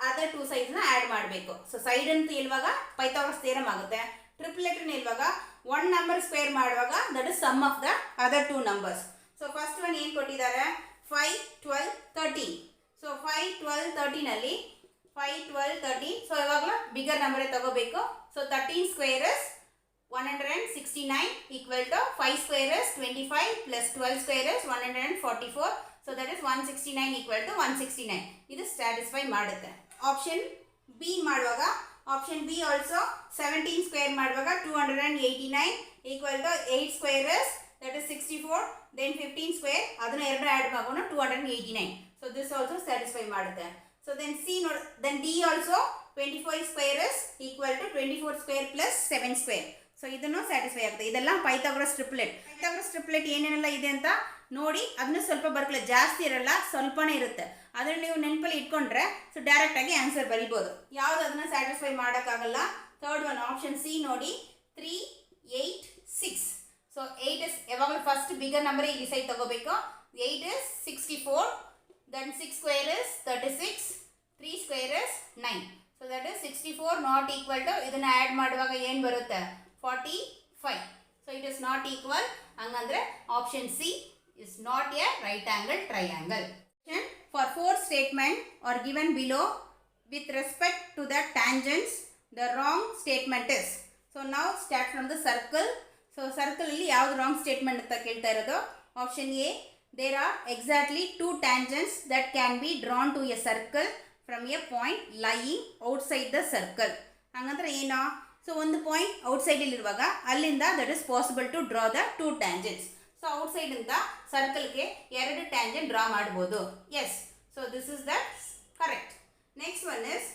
other two ಸೈಡ್ಸ್ನ add ಮಾಡಬೇಕು. ಸೊ ಸೈಡ್ ಅಂತ ಹೇಳುವಾಗ ಪೈಥಾಗರಸ್ ಥಿಯರಮ್ ಆಗುತ್ತೆ. ಟ್ರಿಪ್ಲೆಟ್ ಹೇಳುವಾಗ ಒನ್ ನಂಬರ್ ಸ್ಕ್ವೇರ್ ಮಾಡುವಾಗ that is sum of the other two numbers. So first one ಏನು ಕೊಟ್ಟಿದ್ದಾರೆ? 5, 12, 13. ಸೊ 5, 12, 13 5, 12, 13. ಸೊ ಇವಾಗಲೂ ಬಿಗರ್ ನಂಬರೇ ತಗೋಬೇಕು. So 13 square is 169 equal to 5 square is 25 plus 12 square is 144. So that is 169 equal to 169. ಇದು satisfy ಮಾಡುತ್ತೆ. Option B ಮಾಡುವಾಗ, option B also 17 square ಮಾಡುವಾಗ 289 equal to 8 square is that is 64. Then 15 square ಅದನ್ನ ಎರಡು add ಮಾಡೋಣ 289. So this also satisfy ಮಾಡುತ್ತೆ. So then C ನೋಡಿ, then D also 25 square is equal to 24 square plus 7 square. So ಇದನ್ನು satisfy ಆಗುತ್ತೆ. ಇದೆಲ್ಲ Pythagoras triplet. Pythagoras triplet ಏನೇನೆಲ್ಲ ಇದೆ ಅಂತ ನೋಡಿ, ಅದನ್ನು ಸ್ವಲ್ಪ ಬರ್ಕಲ್ಲ, ಜಾಸ್ತಿ ಇರಲ್ಲ, ಸ್ವಲ್ಪನೇ ಇರುತ್ತೆ. ಅದನ್ನು ನೀವು ನೆನಪಲ್ಲಿ ಇಟ್ಕೊಂಡ್ರೆ ಸೊ ಡೈರೆಕ್ಟಾಗಿ ಆನ್ಸರ್ ಬರಿಬೋದು. ಯಾವುದು ಅದನ್ನು ಸ್ಯಾಟಿಸ್ಫೈ ಮಾಡೋಕ್ಕಾಗಲ್ಲ. ಥರ್ಡ್ ಒನ್ ಆಪ್ಷನ್ ಸಿ ನೋಡಿ, 3, 8, 6. ಸೊ 8 ಇಸ್ ಯಾವಾಗಲೂ ಫಸ್ಟ್ ಬಿಗರ್ ನಂಬರ್ ಇಲ್ಲಿ ಸೈಡ್ ತಗೋಬೇಕು. 8 is 64, then 6 square is 36, 3 square is 9. So that is 64 not equal to ಇದನ್ನು ಆ್ಯಡ್ ಮಾಡುವಾಗ ಏನು ಬರುತ್ತೆ? 45. So it is not equal. ಹಂಗಂದ್ರೆ option C is not a right angle triangle. For 4 statements are given below with respect to the tangents, the wrong statement is. So now start from the circle. So circle alli yavu wrong statement anta kelta irodu? Option A, there are exactly 2 tangents that can be drawn to a circle from a point lying outside the circle. hangandre eno? So ಒಂದು point outside ಇಲ್ಲಿ ಇರುವಾಗ ಅಲ್ಲಿಂದ that is possible to draw the 2 tangents. So outside ಇಂದ ಸರ್ಕಲ್ಗೆ 2 tangent draw ಮಾಡಬಹುದು. Yes, so this is the correct. Next one is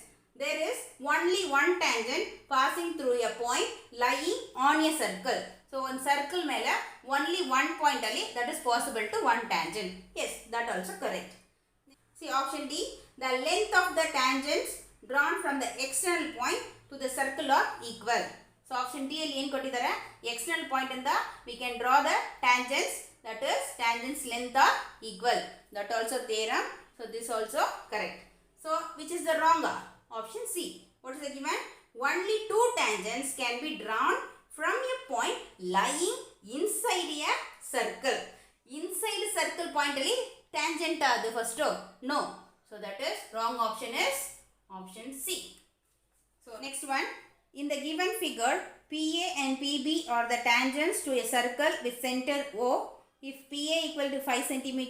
there is only one tangent passing through a point lying on a circle. So ಒಂದು circle ಮೇಲೆ only one point ಅಲ್ಲಿ that is possible to one tangent. Yes, that also correct. See option D, the length of the tangents drawn from the external point to the circle are equal. So option D ಅಲ್ಲಿ ಏನು ಕೊಟ್ಟಿದ್ದಾರೆ? External point ಇಂದ we can draw the tangents, that is tangents length are equal. That also theorem. So this also correct. So which is the wrong? Option C. What is the given? Only 2 tangents can be drawn from a point lying inside a circle. Inside circle point ಅಲ್ಲಿ tangent ಅದು first? No. So that is wrong. Option is option C. So next one. In the given figure, PA and PB are the tangents to a circle with center O. If PA equal to 5 cm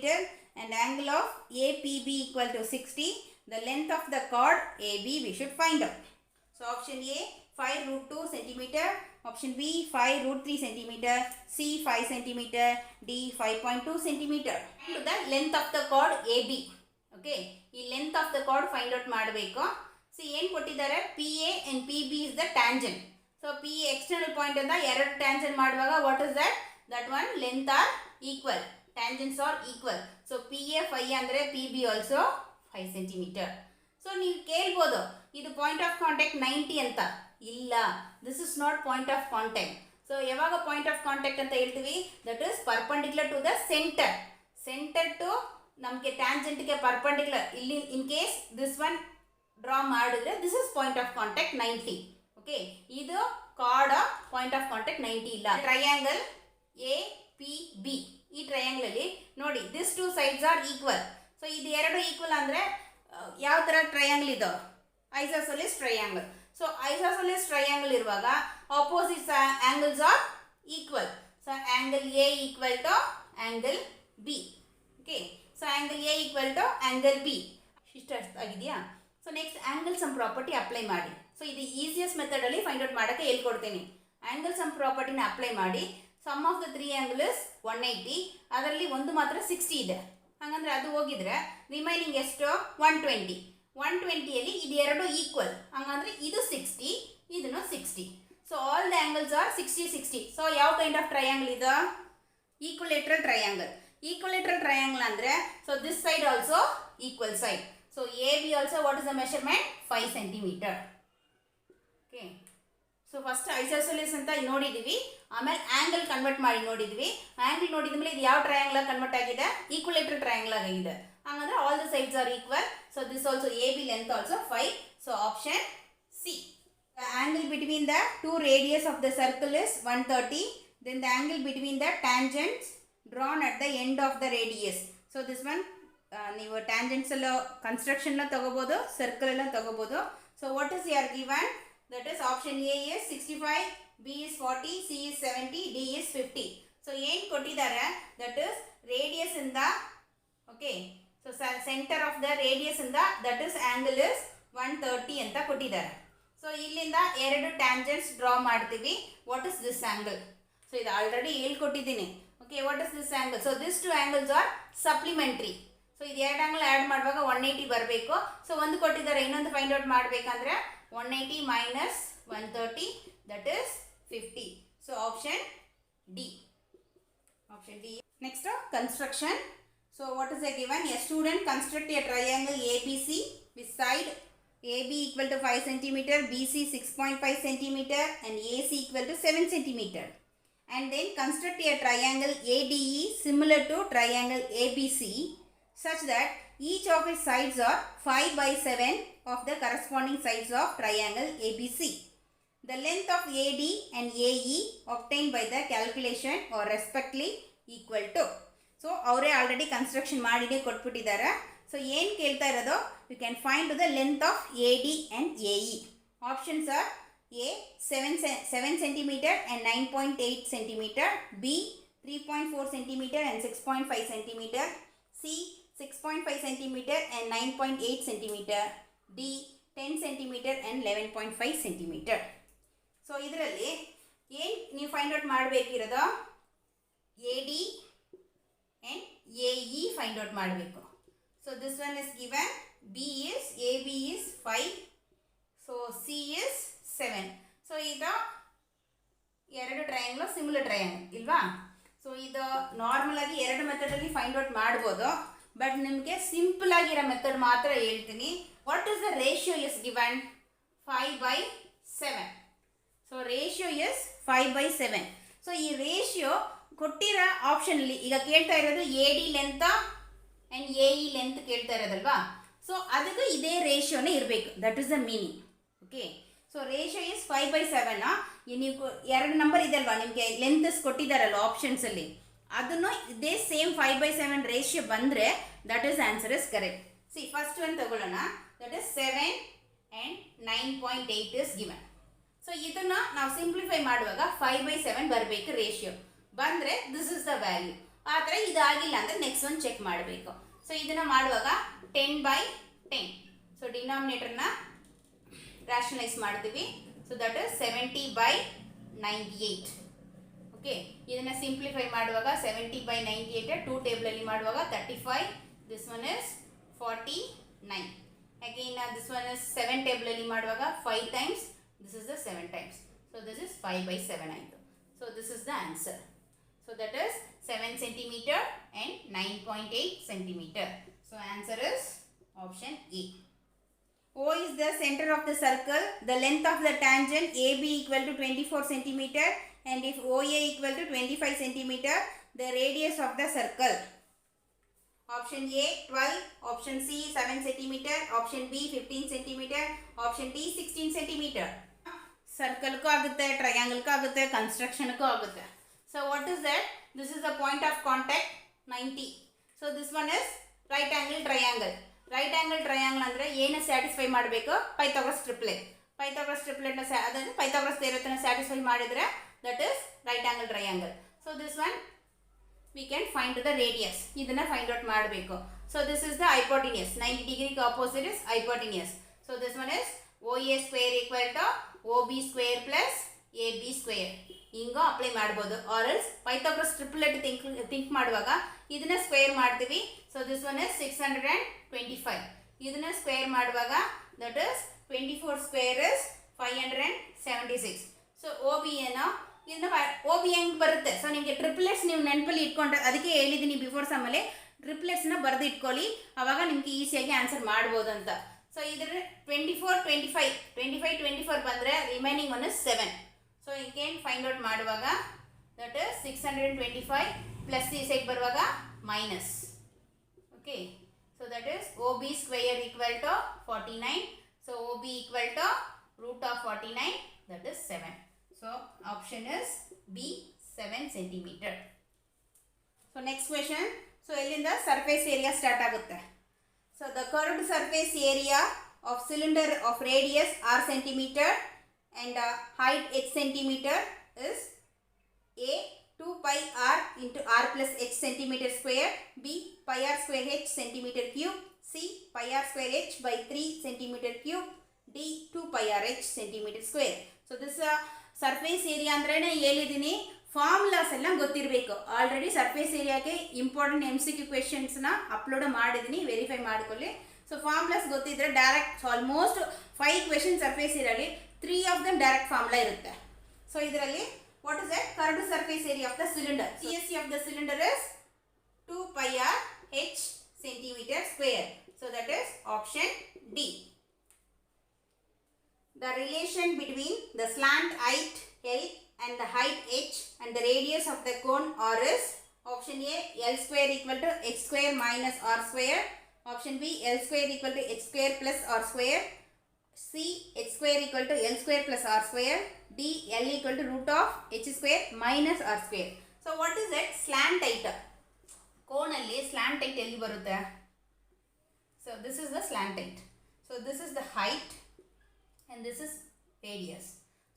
and angle of APB equal to 60, the length of the chord AB we should find out. So option A 5√2 cm, option B 5√3 cm, C 5 cm, D 5.2 cm. To the length of the chord AB. Okay, ಈ length of the chord find out ಮಾಡಬೇಕು. C ಏನು ಕೊಟ್ಟಿದ್ದಾರೆ? P A and P B is the tangent. So P A external point ಇಂದ 2 tangent ಮಾಡುವಾಗ what is that? That one length are equal, tangents are equal. So P A 5 ಅಂದರೆ P B also 5 centimeter. So ನೀವು ಕೇಳ್ಬೋದು ಇದು point of contact 90 ಅಂತ. ಇಲ್ಲ, this is not point of contact. So ಯಾವಾಗ point of contact ಅಂತ ಹೇಳ್ತೀವಿ? That is ಪರ್ಪಂಡಿಕ್ಯುಲರ್ to the centre. Centre to ನಮಗೆ ಟ್ಯಾಂಜೆಂಟ್ಗೆ ಪರ್ಪಂಡಿಕ್ಯುಲರ್. ಇಲ್ಲಿ in case this one draw ಮಾಡಿದ್ರೆ this is point of contact 90. Okay, ಇದು ಕಾರ್ಡ್ ಪಾಯಿಂಟ್ ಆಫ್ ಕಾಂಟ್ಯಾಕ್ಟ್ 90 ಇಲ್ಲ. Triangle A P B, ಈ ಟ್ರಯಾಂಗಲ್ ಅಲ್ಲಿ ನೋಡಿ this 2 sides are equal. So ಇದು 2 ಈಕ್ವಲ್ ಅಂದರೆ ಯಾವ ಥರ ಟ್ರಯಾಂಗಲ್ ಇದು? Isosceles triangle. So isosceles triangle ಇರುವಾಗ opposite angles are equal. So angle A equal to angle B. Okay, so angle A equal to angle B. ಇಷ್ಟ ಆಗಿದೆಯಾ? So next angle sum property apply ಮಾಡಿ. So ಇದು easiest ಮೆಥಡಲ್ಲಿ find out ಮಾಡೋಕ್ಕೆ ಹೇಳ್ಕೊಡ್ತೀನಿ. Angle sum ಪ್ರಾಪರ್ಟಿನ apply ಮಾಡಿ. Sum of the 3 angle is 180, ಅದರಲ್ಲಿ ಒಂದು ಮಾತ್ರ 60 ಇದೆ. ಹಾಗಂದ್ರೆ ಅದು ಹೋಗಿದ್ರೆ ರಿಮೈನಿಂಗ್ ಎಷ್ಟು? 120. 120ಯಲ್ಲಿ ಇದು 2 ಈಕ್ವಲ್. ಹಾಗಂದ್ರೆ ಇದು 60, ಇದನ್ನು 60. So all the angles are 60 60. So ಯಾವ ಕೈಂಡ್ ಆಫ್ ಟ್ರಯಾಂಗಲ್ ಇದು? Equilateral triangle. ಈಕ್ವಲೇಟ್ರಲ್ ಟ್ರಯಾಂಗಲ್ ಅಂದರೆ so this side also equal side. So A B also what is the measurement? 5 centimetre. Okay, so first isosceles ಅಂತ ನೋಡಿದ್ದೀವಿ, ಆಮೇಲೆ angle convert ಮಾಡಿ ನೋಡಿದ್ವಿ. Angle ನೋಡಿದ ಮೇಲೆ ಇದು ಯಾವ ಟ್ರಯಾಂಗಲ್ ಕನ್ವರ್ಟ್ ಆಗಿದೆ? ಈಕ್ವಲೇಟ್ರಲ್ ಟ್ರಯಾಂಗಲ್ ಆಗಿದೆ. ಹಾಗಾದ್ರೆ all the sides are equal. So this also A B length also 5. So option C. The angle between the two radius of the circle is 130. Then the angle between the tangents drawn at the end of the radius. So this one ನೀವು tangents ಎಲ್ಲ construction ಎಲ್ಲ ತಗೋಬಹುದು, circle ಎಲ್ಲ ತಗೋಬಹುದು. So what is here given? That is option A is 65, B is 40, C is 70, D is 50. So ಏನು ಕೊಟ್ಟಿದ್ದಾರೆ? That is radius ಇಂದ, okay, so center of the radius ಇಂದ that is angle is 130 ಅಂತ ಕೊಟ್ಟಿದ್ದಾರೆ. So ಇಲ್ಲಿಂದ ಎರಡು tangents draw ಮಾಡ್ತೀವಿ. What is this angle? So ಇದು ಆಲ್ರೆಡಿ ಹೇಳ್ಕೊಟ್ಟಿದ್ದೀನಿ. Okay, what is this angle? So this two angles are supplementary. So ಇದು ಎರಡು ಆ್ಯಂಗಲ್ ಆ್ಯಡ್ ಮಾಡುವಾಗ 180 ಬರಬೇಕು. ಸೊ ಒಂದು ಕೊಟ್ಟಿದ್ದಾರೆ, ಇನ್ನೊಂದು ಫೈಂಡ್ ಔಟ್ ಮಾಡಬೇಕಂದ್ರೆ 180 minus 130 that is 50. So option D. Option D. Next construction. So what is A given? A student construct A triangle ABC with side AB equal to 5 cm, BC 6.5 cm and AC equal to 7 cm. And then construct a triangle ADE similar to triangle ABC such that each of its sides are 5 by 7 of the corresponding sides of triangle ABC. The length of AD and AE obtained by the calculation are respectively equal to. So ಅವರೇ already construction ಮಾಡಿನೇ ಕೊಟ್ಬಿಟ್ಟಿದ್ದಾರೆ. So ಏನು ಕೇಳ್ತಾ ಇರೋದು? You can find the length of A D and A E. Options are A 7 centimeter and 9.8 centimeter, B 3.4 centimeter and 6.5 centimeter, C 6.5 centimeter and 9.8 centimeter, D 10 centimeter and 11.5 centimeter. So ಇದರಲ್ಲಿ ಏನು ನೀವು find out ಮಾಡಬೇಕಿರೋದು? A D and A E find out ಮಾಡಬೇಕು. So this one is given. B is AB is 5. So C is 7. So ಇದು ಎರಡು triangle similar triangle ಇಲ್ವಾ? So ಇದು normal ಆಗಿ ಎರಡು ಮೆಥಡಲ್ಲಿ ಫೈಂಡ್ ಔಟ್ ಮಾಡ್ಬೋದು, ಬಟ್ ನಿಮಗೆ ಸಿಂಪಲ್ ಆಗಿರೋ ಮೆಥಡ್ ಮಾತ್ರ ಹೇಳ್ತೀನಿ. What is the ratio is given? 5/7. So ratio is 5/7. So ಈ ರೇಷಿಯೋ ಕೊಟ್ಟಿರೋ ಆಪ್ಷನಲ್ಲಿ ಈಗ ಕೇಳ್ತಾ ಇರೋದು A D length and A E length ಕೇಳ್ತಾ ಇರೋದಲ್ವಾ? ಸೊ ಅದಕ್ಕೆ ಇದೇ ರೇಷಿಯೋನೇ ಇರಬೇಕು. That is the meaning. Okay, so ratio is 5/7. ನೀವು ಎರಡು ನಂಬರ್ ಇದಲ್ವಾ ನಿಮಗೆ ಲೆಂತ್ಸ್ ಕೊಟ್ಟಿದ್ದಾರಲ್ಲ ಆಪ್ಷನ್ಸಲ್ಲಿ, ಅದನ್ನು ಇದೇ ಸೇಮ್ 5/7 ರೇಷಿಯೋ ಬಂದರೆ that is answer is correct. See first one ತಗೊಳ್ಳೋಣ. That is 7 and 9.8 is given. So ಇದನ್ನು ನಾವು ಸಿಂಪ್ಲಿಫೈ ಮಾಡುವಾಗ 5/7 ಬರಬೇಕು ರೇಷಿಯೋ. ಬಂದರೆ ದಿಸ್ ಇಸ್ ದ ವ್ಯಾಲ್ಯೂ. ಆ ಥರ ಇದಾಗಿಲ್ಲ ಅಂದರೆ ನೆಕ್ಸ್ಟ್ ಒಂದು ಚೆಕ್ ಮಾಡಬೇಕು. ಸೊ ಇದನ್ನು ಮಾಡುವಾಗ 10/10. ಸೊ ಡಿನಾಮಿನೇಟರ್ನ ರ್ಯಾಷನಲೈಸ್ ಮಾಡ್ತೀವಿ. So that is 70/98. ಓಕೆ, ಇದನ್ನು ಸಿಂಪ್ಲಿಫೈ ಮಾಡುವಾಗ 70/98 2 ಟೇಬಲಲ್ಲಿ ಮಾಡುವಾಗ 35. This one is 49. Again this one is 7 ಟೇಬಲಲ್ಲಿ ಮಾಡುವಾಗ 5 times. This is the 7 times. So this is 5/7 ಆಯಿತು. So this is the answer. So that is 7 centimeter and 9.8 centimeter. So answer is option A. O is the center of the circle. The length of the tangent AB equal to 24 centimeter and if OA equal to 25 centimeter, the radius of the circle. Option A 12, option C 7 centimeter, option B 15 centimeter, option D 16 centimeter. Circle को आगुत्ते, triangle को आगुत्ते, construction को आगुत्ते. So what is that? This is the point of contact 90. So this one is right angle triangle. Right angle triangle ಅಂದರೆ ಏನು satisfy ಮಾಡಬೇಕು? Pythagoras triplet. Pythagoras ಟ್ರಿಪ್ಲೆಟ್ನ ಅದನ್ನು Pythagoras ಥಿಯರಮ್ನ satisfy ಮಾಡಿದರೆ that is right angle triangle. So this one we can find the radius. ಇದನ್ನು find out ಮಾಡಬೇಕು. So this is the hypotenuse. 90 ಡಿಗ್ರಿಗೆ opposite is hypotenuse. So this one is OA square equal to OB square plus AB square. ಹಿಂಗೋ apply ಮಾಡ್ಬೋದು. Or else Pythagoras triplet think ಮಾಡುವಾಗ ಇದನ್ನ square ಮಾಡ್ತೀವಿ. So this one is 625. ಇದನ್ನ square ಮಾಡುವಾಗ that is 24 square is 576. So O B ಏನೋ ಇದನ್ನ O B ಹೆಂಗೆ ಬರುತ್ತೆ. ಸೊ ನಿಮಗೆ ಟ್ರಿಪ್ಲೆಟ್ಸ್ ನೀವು ನೆನಪಲ್ಲಿ ಇಟ್ಕೊಂಡ್ರೆ ಅದಕ್ಕೆ ಹೇಳಿದ್ದೀನಿ ಬಿಫೋರ್ ಸಮ್ಮಲ್ಲಿ ಟ್ರಿಪ್ಲೆಟ್ಸ್ನ ಬರೆದು ಇಟ್ಕೊಳ್ಳಿ, ಆವಾಗ ನಿಮಗೆ ಈಸಿಯಾಗಿ ಆನ್ಸರ್ ಮಾಡ್ಬೋದು ಅಂತ. ಸೊ ಇದ್ರ 24 25 ಬಂದರೆ ರಿಮೈನಿಂಗ್ ಒನ್ ಇಸ್ 7. ಸೊ ಈಗೇನು ಫೈಂಡ್ ಔಟ್ ಮಾಡುವಾಗ ದಟ್ ಇಸ್ 625 ಪ್ಲಸ್ ಈ ಸೈಡ್ ಬರುವಾಗ minus. Okay, so that is O B square equal to 49. So O B equal to root of 49, that is 7. So option is B, 7 centimeter. So next question. So illinda surface area start agutte. So the curved surface area of cylinder of radius r centimeter and height h centimeter is A 2 pi r into r plus h centimeter square, B pi r square h centimeter cube, C pi r square h by 3 centimeter cube, D 2 pi r h centimeter square. So this surface area ಅಂದ್ರೇನೆ ಹೇಳಿದ್ದೀನಿ, formulas ಎಲ್ಲ ಗೊತ್ತಿರಬೇಕು. Already surface ಏರಿಯಾಗೆ important MCQ ಕ್ವೆಶನ್ಸ್ನ upload ಮಾಡಿದ್ದೀನಿ, verify ಮಾಡ್ಕೊಳ್ಳಿ. So formulas ಗೊತ್ತಿದ್ರೆ direct almost 5 question surface ಏರಿಯಾಲಿ 3 ಆಫ್ ದಮ್ ಡೈರೆಕ್ಟ್ ಫಾರ್ಮುಲಾ ಇರುತ್ತೆ. ಸೊ ಇದರಲ್ಲಿ what is that curved surface area of the cylinder. CSE of the cylinder is 2 pi r h centimeter square. So that is option D. The relation between the slant height L and the height h and the radius of the cone R is option A L square equal to h square minus R square, option B L square equal to h square plus R square, C h square equal to L square plus R square, D L equal to root of h square minus R square. So what is that slant height? Cone alli slant height elli barutte. So this is the slant height. So this is the height and this is radius.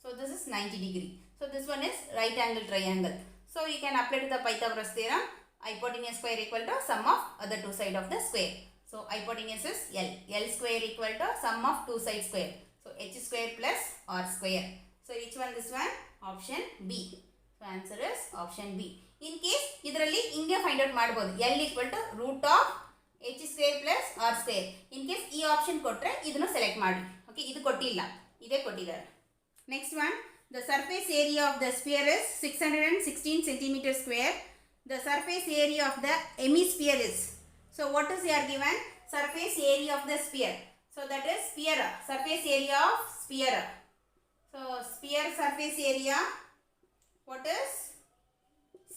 So this is 90 degree. So this one is right angle triangle. So you can apply to the Pythagoras theorem. Hypotenuse square equal to sum of other two side of the square. So hypotenuse is L. L square equal to sum of two side square. So h square plus R square. So which one? This one? Option B. So answer is option B. In case idralli inge find out ಮಾಡಬಹುದು. L equal to root of h square plus R square. In case ಈ option ಕೊಟ್ರೆ ಇದನ್ನು select ಮಾಡಿ. Okay, ಇದು ಕೊಟ್ಟಿಲ್ಲ, ಇದೇ ಕೊಟ್ಟಿದ್ದಾರೆ. Next one, the surface area of the sphere is 616 centimeter square. The surface area of the hemisphere is, so what is here given? Surface area of the sphere. So that is sphere, surface area of sphere. So sphere surface area, what is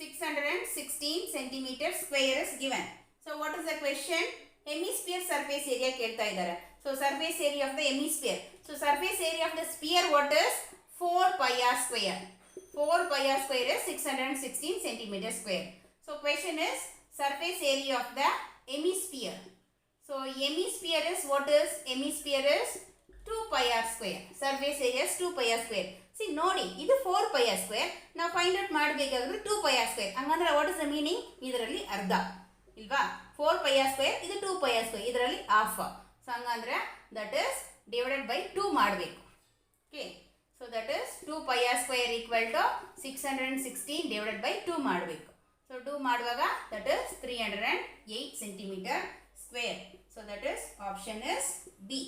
616 centimeter square is given. So what is the question? Hemisphere surface area ಕೇಳ್ತಾ ಇದ್ದಾರೆ. So surface area of the hemisphere. So surface area of the sphere what is? 4 pi r square. 4 pi r square is 616 centimeter square. So question is surface area of the hemisphere. So hemisphere is what is? Hemisphere is 2 pi r square. Surface area is 2 pi r square. See ನೋಡಿ, ಇದು 4 pi r square. ನಾವು find out ಮಾಡಬೇಕಾದ್ರೆ 2 pi r square. ಹಂಗಂದ್ರೆ what is the meaning? ಇದರಲ್ಲಿ ಅರ್ಧ ಇಲ್ವಾ? 4 pi r square, ಇದು 2 pi r square, ಇದರಲ್ಲಿ ಹಾಫ್. ಸೊ ಹಂಗಂದ್ರೆ ದಟ್ ಇಸ್ ಡಿವೈಡೆಡ್ ಬೈ 2 ಮಾಡಬೇಕು. Okay, so that is 2 pi r square equal to 616 divided by 2 ಮಾಡಬೇಕು. ಸೊ 2 ಮಾಡುವಾಗ that is 308 centimeter square. So that is option is B.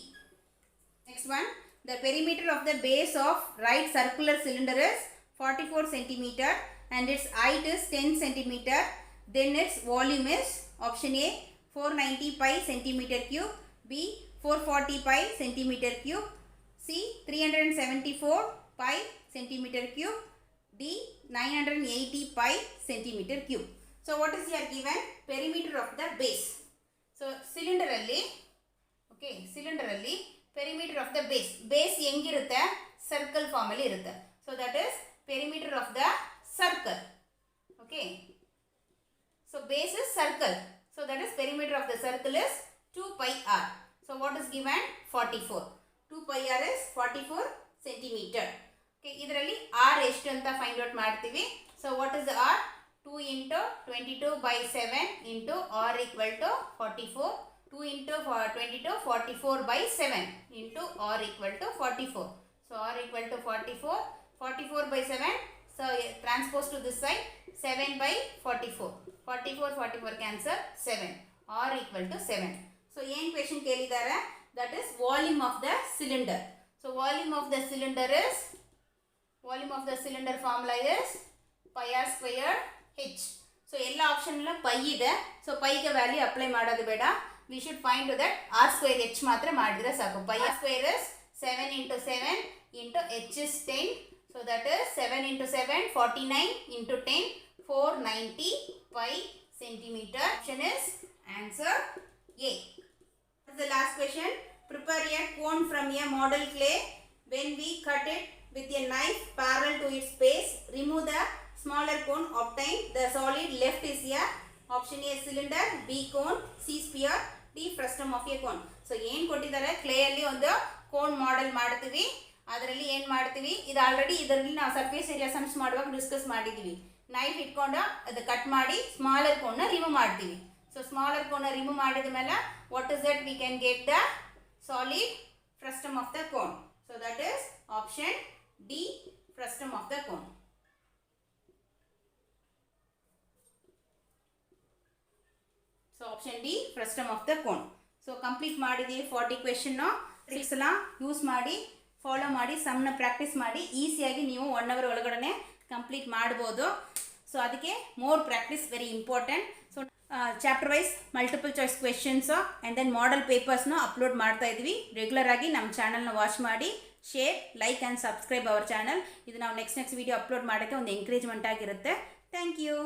Next one, the perimeter of the base of right circular cylinder is 44 centimeter and its height is 10 centimeter. Then its volume is option A 490 pi centimeter cube, B 440 pi centimeter cube, C 374 pi centimeter cube, D 980 pi centimeter cube. So what is here given? Perimeter of the base. So cylinder alli, okay, cylinder alli perimeter of the base ಹೆಂಗಿರುತ್ತೆ? Circle form ಅಲ್ಲಿ ಇರುತ್ತೆ. So that is perimeter of the circle. Okay, so base is circle. So that is perimeter of the circle is 2 pi r. So what is given? 44. 2 pi r is 44 centimeter. Okay, ಇದರಲ್ಲಿ r ಎಷ್ಟು ಅಂತ find out ಮಾಡ್ತೀವಿ. So what is the r? 2 into 22 by 7 into r equal to 44. 2 into 22, 44 by 7 into r equal to 44. So r equal to 44. 44 by 7. So transpose to this side. 7 by 44. 44, 44 cancel. 7. R equal to 7. So ಏನು question ಕೇಳಿದ್ದಾರೆ? That is volume of the cylinder. So So volume of the cylinder formula is pi r squared h. So ಎಲ್ಲ option ಎಲ್ಲ pi ಇದೆ. So ಪೈಗೆ value apply ಮಾಡೋದು ಬೇಡ. We should find that r square h ಮಾತ್ರ ಮಾಡಿದ್ರೆ ಸಾಕು. pi r square is 7 into 7 into h is 10. So that is 7 into 7 49 into 10 490 pi centimeter. Option is answer A. The last question. Prepare a cone from a model clay. When we cut it with a knife parallel to its base, remove the smaller cone obtained. The solid left is a option A cylinder, B cone, C sphere, D frustum of a cone. So ಏನು ಕೊಟ್ಟಿದ್ದಾರೆ, clay ಅಲ್ಲಿ ಒಂದು cone model ಮಾಡ್ತೀವಿ. ಅದರಲ್ಲಿ ಏನು ಮಾಡ್ತೀವಿ, ಇದು already ಇದರಲ್ಲಿ ನಾವು ಸರ್ಫೇಸ್ ಏರಿಯಾ ಸಮ್ಸ್ ಮಾಡುವಾಗ ಡಿಸ್ಕಸ್ ಮಾಡಿದ್ದೀವಿ. ನೈಫ್ ಇಟ್ಕೊಂಡು ಅದು ಕಟ್ ಮಾಡಿ ಸ್ಮಾಲರ್ ಕೋನ್ನ ರಿಮೂವ್ ಮಾಡ್ತೀವಿ. ಸೊ ಸ್ಮಾಲರ್ ಕೋನ್ನ ರಿಮೂವ್ ಮಾಡಿದ ಮೇಲೆ what is that, we can get the solid frustum of the cone. So that is option D, frustum of the cone. So option D, frustum of the cone. So complete ಮಾಡಿದೀವಿ 40 question. 6 ಸಲ use ಮಾಡಿ follow ಮಾಡಿ ಸಮ್ನ practice ಮಾಡಿ ಈಸಿಯಾಗಿ ನೀವು 1 hour ಒಳಗಡೆ complete ಮಾಡ್ಬೋದು. So ಅದಕ್ಕೆ more practice very important. So chapter wise multiple choice questions and then model ಪೇಪರ್ಸ್ನ ಅಪ್ಲೋಡ್ ಮಾಡ್ತಾ ಇದ್ವಿ. ರೆಗ್ಯುಲರ್ ಆಗಿ ನಮ್ಮ ಚಾನಲ್ನ ವಾಚ್ ಮಾಡಿ share, like and subscribe our channel. ಇದು ನಾವು ನೆಕ್ಸ್ಟ್ ವೀಡಿಯೋ ಅಪ್ಲೋಡ್ ಮಾಡೋಕ್ಕೆ ಒಂದು ಎಂಕರೇಜ್ಮೆಂಟ್ ಆಗಿರುತ್ತೆ. Thank you.